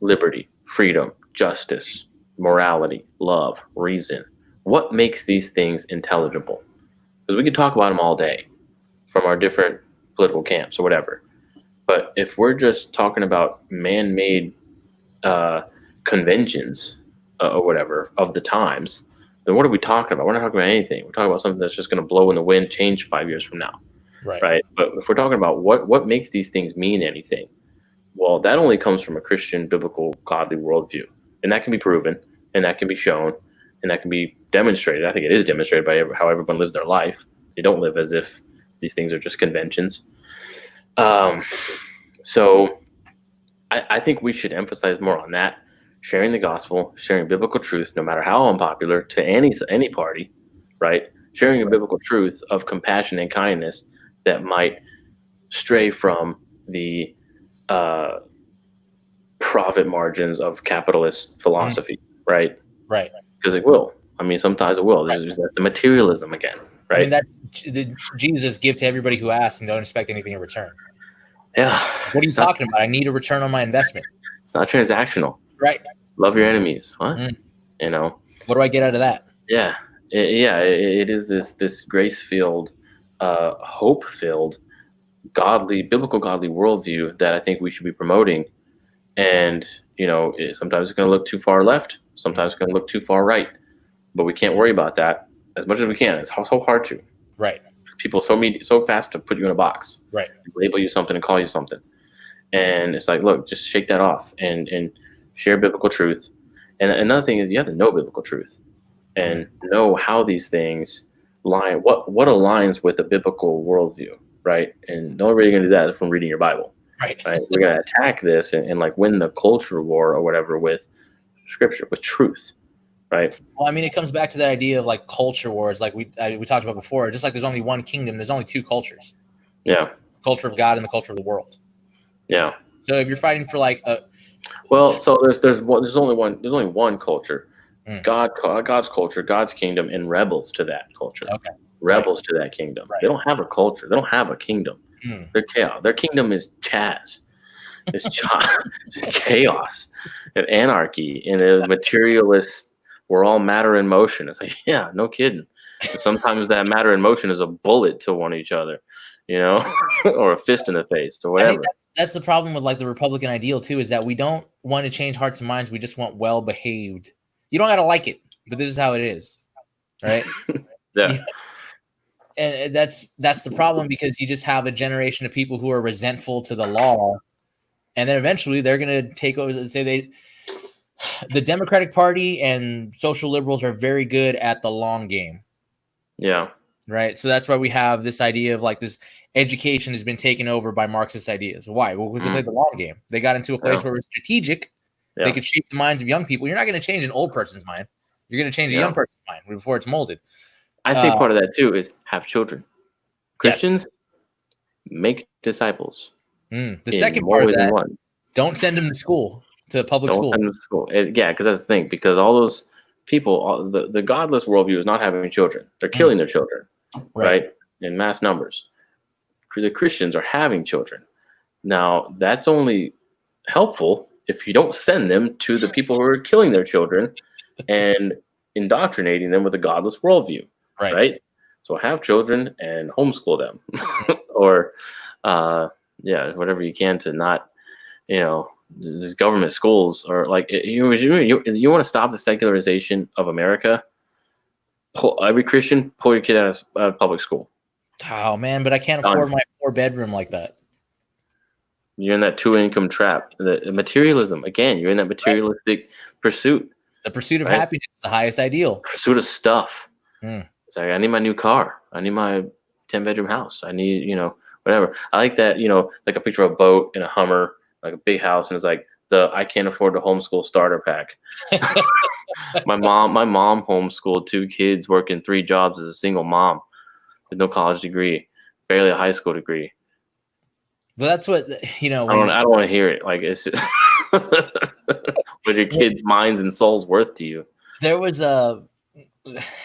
liberty, freedom, justice, morality, love, reason. What makes these things intelligible? Because we could talk about them all day from our different political camps or whatever. But if we're just talking about man-made conventions or whatever of the times, then what are we talking about? We're not talking about anything. We're talking about something that's just going to blow in the wind, change 5 years from now. Right? But if we're talking about what makes these things mean anything, well, that only comes from a Christian, biblical, godly worldview. And that can be proven, and that can be shown, and that can be demonstrated. I think it is demonstrated by how everyone lives their life. They don't live as if these things are just conventions. So I think we should emphasize more on that, sharing the gospel, sharing biblical truth, no matter how unpopular to any party, right? Sharing a biblical truth of compassion and kindness that might stray from the profit margins of capitalist philosophy, right? Right. Because it will. I mean, sometimes it will. There's the materialism again, right? I mean, that's the Jesus give to everybody who asks and don't expect anything in return. Yeah. What are you talking about? I need a return on my investment. It's not transactional. Right. Love your enemies. What? Mm. You know? What do I get out of that? Yeah. It is this grace-filled, hope-filled, biblical godly worldview that I think we should be promoting. And, sometimes it's going to look too far left. Sometimes it's going to look too far right. But we can't worry about that as much as we can. It's so hard to. Right. People so fast to put you in a box. Right. Label you something and call you something. And it's like, look, just shake that off and share biblical truth. And another thing is you have to know biblical truth and know how these things line, what aligns with a biblical worldview, right? And the only way you're going to do that is from reading your Bible. Right. We're going to attack this and like win the culture war or whatever with scripture, with truth, right? Well, I mean, it comes back to that idea of like culture wars, like we talked about before. Just like there's only one kingdom, there's only two cultures. Yeah. The culture of God and the culture of the world. Yeah. So if you're fighting for like a so there's only one culture. God's culture, God's kingdom, and rebels to that culture. Okay. Rebels to that kingdom. Right. They don't have a culture. They don't have a kingdom. They're chaos. Their kingdom is Chaz. It's chaos and anarchy and a materialist. We're all matter in motion. It's like, yeah, no kidding. And sometimes that matter in motion is a bullet to one each other, or a fist in the face or whatever. I think that's the problem with like the Republican ideal too, is that we don't want to change hearts and minds. We just want well behaved. You don't got to like it, but this is how it is, right? Yeah. And that's the problem, because you just have a generation of people who are resentful to the law, and then eventually they're going to take over and say the Democratic Party and social liberals are very good at the long game. Yeah. Right. So that's why we have this idea of like this education has been taken over by Marxist ideas. Why? Well, because they played the long game. They got into a place where it was strategic. Yeah. They could shape the minds of young people. You're not going to change an old person's mind. You're going to change a young person's mind before it's molded. I think part of that too is have children. Christians make disciples. The second part of that, don't send them to school, to public school. Don't send them to school. Yeah, because that's the thing. Because all those people, the godless worldview is not having children. They're killing their children, right? In mass numbers. The Christians are having children. Now, that's only helpful if you don't send them to the people who are killing their children and indoctrinating them with a godless worldview, right? So have children and homeschool them, or whatever you can to not, these government schools are like, you want to stop the secularization of America. Every Christian, pull your kid out of public school. Oh man, but I can't afford my 4-bedroom like that. You're in that 2-income trap. The materialism again. You're in that materialistic pursuit. The pursuit of happiness is the highest ideal. Pursuit of stuff. It's like, I need my new car. I need my 10-bedroom house. I need, whatever. I like that, like a picture of a boat and a Hummer, like a big house, and it's like I can't afford the homeschool starter pack. My mom homeschooled 2 kids, working 3 jobs as a single mom with no college degree, barely a high school degree. But that's what I don't want to hear it. Like, it's just what your kids' minds and souls worth to you. There was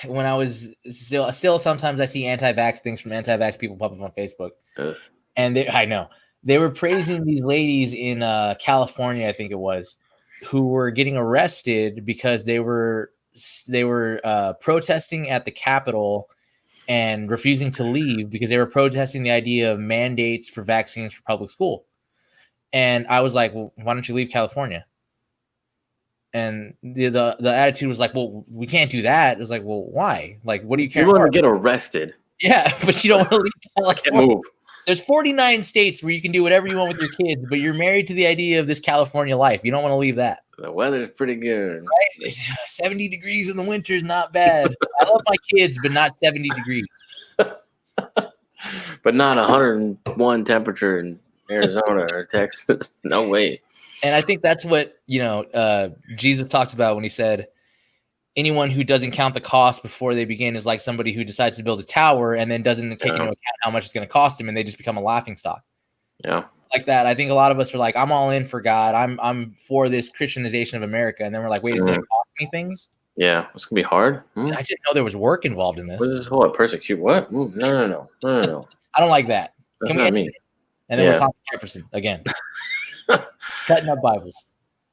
when I was still sometimes I see anti-vax things from anti-vax people pop up on Facebook, and I know they were praising these ladies in California, I think it was, who were getting arrested because they were protesting at the Capitol and refusing to leave because they were protesting the idea of mandates for vaccines for public school. And I was like, well, why don't you leave California? And the attitude was like, well, we can't do that. It was like, well, why? Like, what do you care? You want to get arrested. Yeah, but you don't want to leave California. Move. There's 49 states where you can do whatever you want with your kids, but you're married to the idea of this California life. You don't want to leave that. The weather's pretty good. Right? 70 degrees in the winter is not bad. I love my kids, but not 70 degrees. But not 101 temperature in Arizona or Texas. No way. And I think that's what, Jesus talks about when he said, anyone who doesn't count the cost before they begin is like somebody who decides to build a tower and then doesn't take into account how much it's going to cost them, and they just become a laughing stock. Yeah. Like that. I think a lot of us are like, I'm all in for God. I'm for this Christianization of America. And then we're like, wait, it's going to cost me things? Yeah, it's gonna be hard. I didn't know there was work involved in What is this. this whole persecute? What? No. I don't like that. That's Can we not end me. this? And then we're Yeah. talking Jefferson again. It's cutting up Bibles.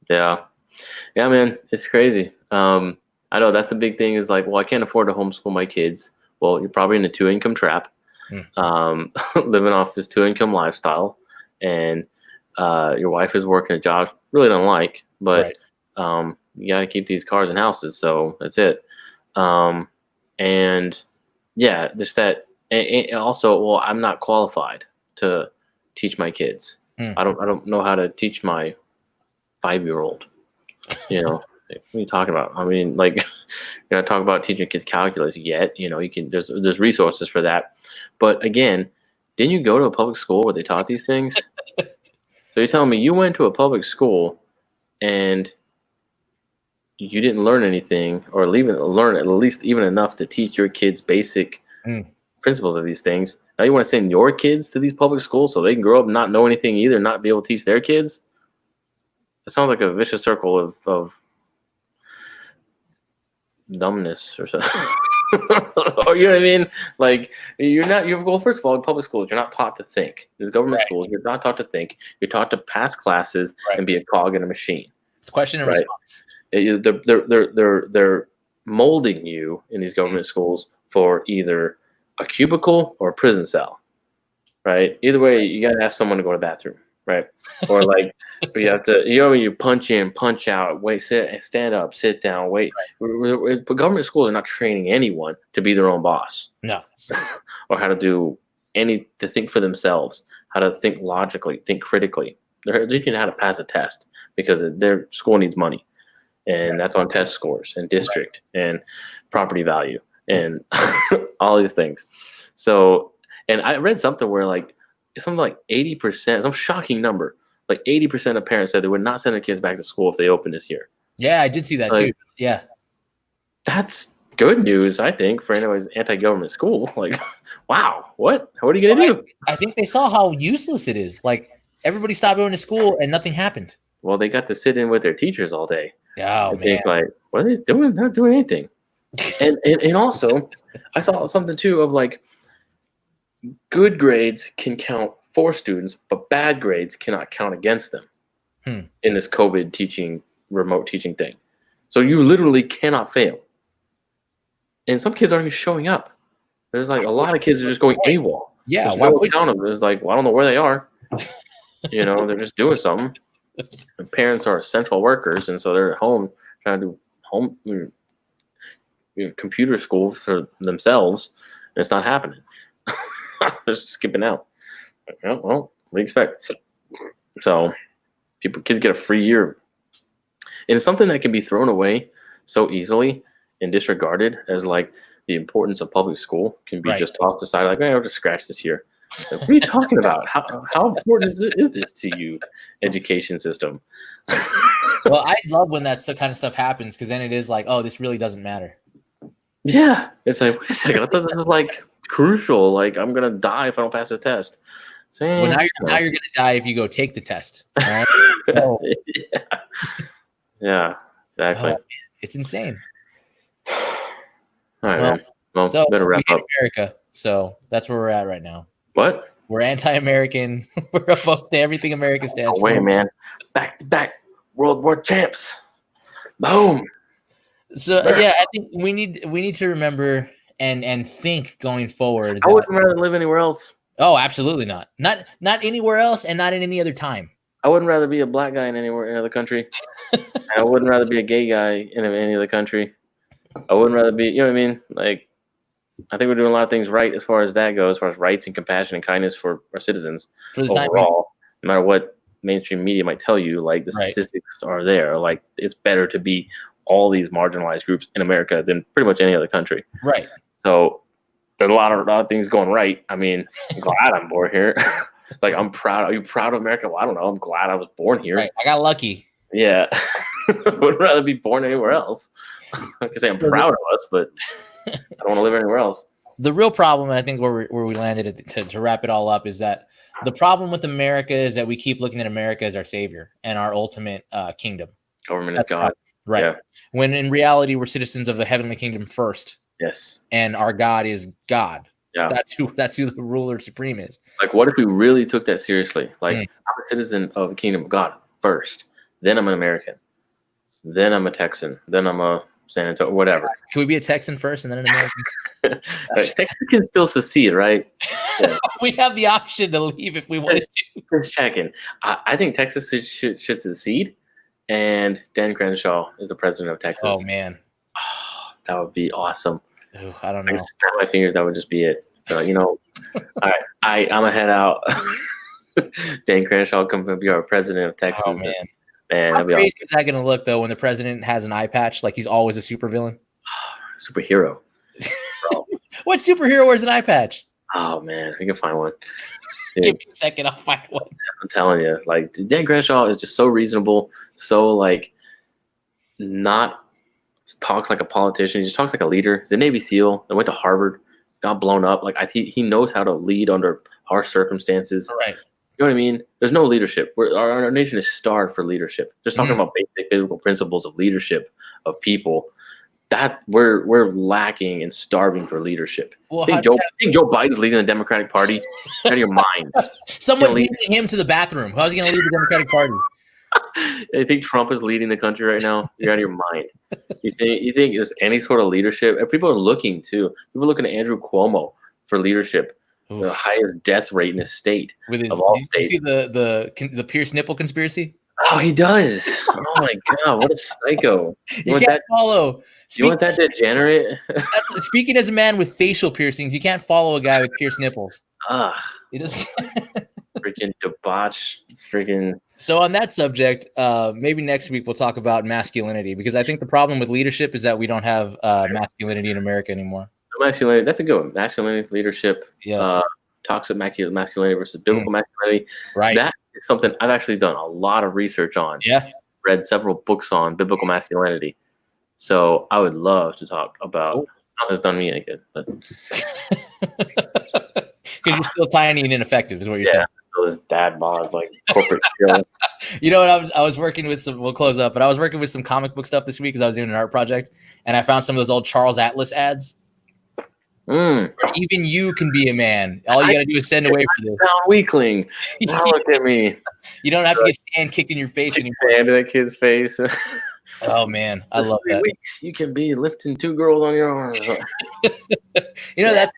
Yeah. Yeah, man, it's crazy. I know that's the big thing is like, well, I can't afford to homeschool my kids. Well, you're probably in a 2-income trap, living off this 2-income lifestyle, and your wife is working a job you really don't like, but you got to keep these cars and houses, so that's it. And yeah, there's that. And also, well, I'm not qualified to teach my kids. I don't know how to teach my 5-year-old. You know, what are you talking about? I mean, like, you're not talking about teaching kids calculus yet. You know, you can there's resources for that. But again, didn't you go to a public school where they taught these things? So you're telling me you went to a public school and you didn't learn anything, or even learn at least even enough to teach your kids basic principles of these things. Now you want to send your kids to these public schools so they can grow up not know anything either, not be able to teach their kids? It sounds like a vicious circle of dumbness or something. Or you know what I mean? Like well, first of all, in public schools, you're not taught to think. There's government schools, you're not taught to think. You're taught to pass classes and be a cog in a machine. It's question and response. They're molding you in these government schools for either a cubicle or a prison cell, right? Either way, you got to ask someone to go to the bathroom, right? Or like, you have to, you punch in, punch out, wait, sit, stand up, sit down, wait. But government schools are not training anyone to be their own boss. No. Or how to to think for themselves, how to think logically, think critically. They're teaching how to pass a test because their school needs money. And that's on test scores and district and property value and all these things. So, and I read something where like, something like 80%, some shocking number, like 80% of parents said they would not send their kids back to school if they open this year. Yeah, I did see that too. Yeah. That's good news, I think, for anybody's anti-government school. Like, wow, what are you going to do? I think they saw how useless it is. Like, everybody stopped going to school and nothing happened. Well, they got to sit in with their teachers all day. Oh, man. Think like, what are they doing? They're not doing anything. and also, I saw something too of like, good grades can count for students, but bad grades cannot count against them in this COVID teaching, remote teaching thing. So you literally cannot fail. And some kids aren't even showing up. There's like a lot of kids are just going AWOL. Yeah, why would count them? It's like, well, I don't know where they are. They're just doing something. And parents are essential workers, and so they're at home trying to do home computer school for themselves, and it's not happening. They're just skipping out. Well, what do you expect? So kids get a free year. And it's something that can be thrown away so easily and disregarded as like the importance of public school can be just tossed aside like, I'll just scratch this here. Like, what are you talking about? How important is this to you, education system? Well, I love when that kind of stuff happens because then it is like, oh, this really doesn't matter. Yeah. It's like, wait a second. I thought this was like crucial. Like, I'm going to die if I don't pass this test. So, well, now you're going to die if you go take the test. Right? Yeah, exactly. It's insane. All right, man. Well, so better wrap up. America. So that's where we're at right now. What? We're anti-American. We're opposed to everything America stands for. Wait, man. Back to back World War champs. Boom. So yeah, I think we need to remember and think going forward. I wouldn't rather live anywhere else. Oh, absolutely not. Not anywhere else, and not in any other time. I wouldn't rather be a black guy in any other country. I wouldn't rather be a gay guy in any other country. I wouldn't rather be, you know what I mean? Like, I think we're doing a lot of things right as far as that goes, as far as rights and compassion and kindness for our citizens overall. No matter what mainstream media might tell you, like the statistics are there. Like, it's better to be all these marginalized groups in America than pretty much any other country. Right. So there's a lot of things going right. I mean, I'm glad I'm born here. It's like, I'm proud. Are you proud of America? Well, I don't know. I'm glad I was born here. Right. I got lucky. Yeah. I would rather be born anywhere else. I can say I'm proud of us, but I don't want to live anywhere else. The real problem, and I think where we landed to wrap it all up, is that the problem with America is that we keep looking at America as our savior and our ultimate kingdom. Government is God. Right. Yeah. When in reality, we're citizens of the heavenly kingdom first. Yes. And our God is God. Yeah. That's who the ruler supreme is. Like, what if we really took that seriously? Like, Mm. I'm a citizen of the kingdom of God first. Then I'm an American. Then I'm a Texan. Then I'm a San Antonio, whatever. Can we be a Texan first and then an American? Texas can still secede, right? Yeah. We have the option to leave if we wanted to. Just checking. I think Texas should secede, and Dan Crenshaw is the president of Texas. Oh, man. Oh, that would be awesome. Ooh, I don't I know. just snap my fingers. That would just be it. You know, all right, I'm gonna head out. Dan Crenshaw come to be our president of Texas. Oh, man. Man, How that'd be crazy awesome. is that going to look, though, when the president has an eye patch? Like he's always a supervillain? Superhero. What superhero wears an eye patch? Oh, man, we can find one. Give me a second. I'll find one. I'm telling you, like, Dan Crenshaw is just so reasonable, so, like, not talks like a politician. He just talks like a leader. He's a Navy SEAL. They went to Harvard, got blown up. Like, he knows how to lead under harsh circumstances. Right. You know what I mean? There's no leadership. Our nation is starved for leadership. Just talking about basic biblical principles of leadership of people. That we're lacking and starving for leadership. Well, think Joe Biden's leading the Democratic Party? Out of your mind. Someone's leading him to the bathroom. How's he going to lead the Democratic Party? I think Trump is leading the country right now. You're out of your mind. You think there's any sort of leadership? And people are looking too. People are looking at Andrew Cuomo for leadership. Oof. The highest death rate in the state of all states. You see the Pierce nipple conspiracy? Oh, he does. Oh my God, what a psycho! You can't follow. You want that degenerate? Speaking as a man with facial piercings, you can't follow a guy with pierced nipples. He doesn't. Freaking debauch. Freaking. So on that subject, maybe next week we'll talk about masculinity, because I think the problem with leadership is that we don't have masculinity in America anymore. Masculinity, that's a good one. Masculinity, leadership, yes. Toxic masculinity versus biblical masculinity. Right. That is something I've actually done a lot of research on. Yeah. Read several books on biblical masculinity. So I would love to talk about. Not that it's done me any good, but because you're still tiny and ineffective, is what you're saying. Still this dad bod, like corporate skill. You know what? I was working with some. We'll close up, but I was working with some comic book stuff this week because I was doing an art project, and I found some of those old Charles Atlas ads. Even you can be a man. All you got to do is send away for this. Weakling. Now look at me. You don't have to get sand kicked in your face anymore. Sand in that kid's face. Oh man, I love that. Weeks you can be lifting 2 girls on your arms. You know, that's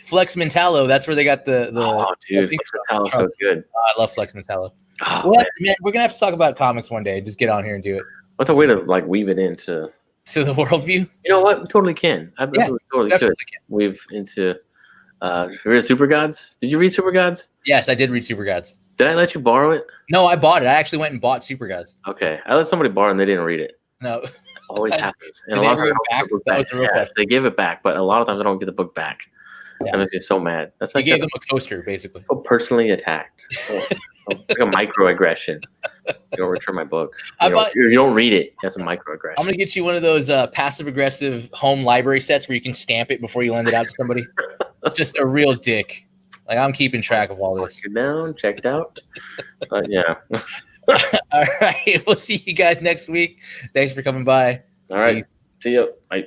Flex Mentallo. That's where they got the oh dude, Flex Mentallo's so good. I love Flex Mentallo. Oh, man, we're gonna have to talk about comics one day. Just get on here and do it. What's a way to like weave it into the worldview? You know what? We totally can. I totally could. Weave into read Super Gods. Did you read Super Gods? Yes, I did read Super Gods. Did I let you borrow it? No, I bought it. I actually went and bought Super Gods. Okay, I let somebody borrow it and they didn't read it. No, always happens. And did a they lot ever give it back? That was the real question. They give it back, but a lot of times I don't get the book back. Yeah. I'm just so mad. That's like you gave them a toaster, basically. So personally attacked. Like a microaggression. You don't return my book. You don't read it. That's a microaggression. I'm gonna get you one of those passive-aggressive home library sets where you can stamp it before you lend it out to somebody. Just a real dick. Like, I'm keeping track of all this. You're down, checked out. Yeah. All right. We'll see you guys next week. Thanks for coming by. All right. Peace. See you. Bye.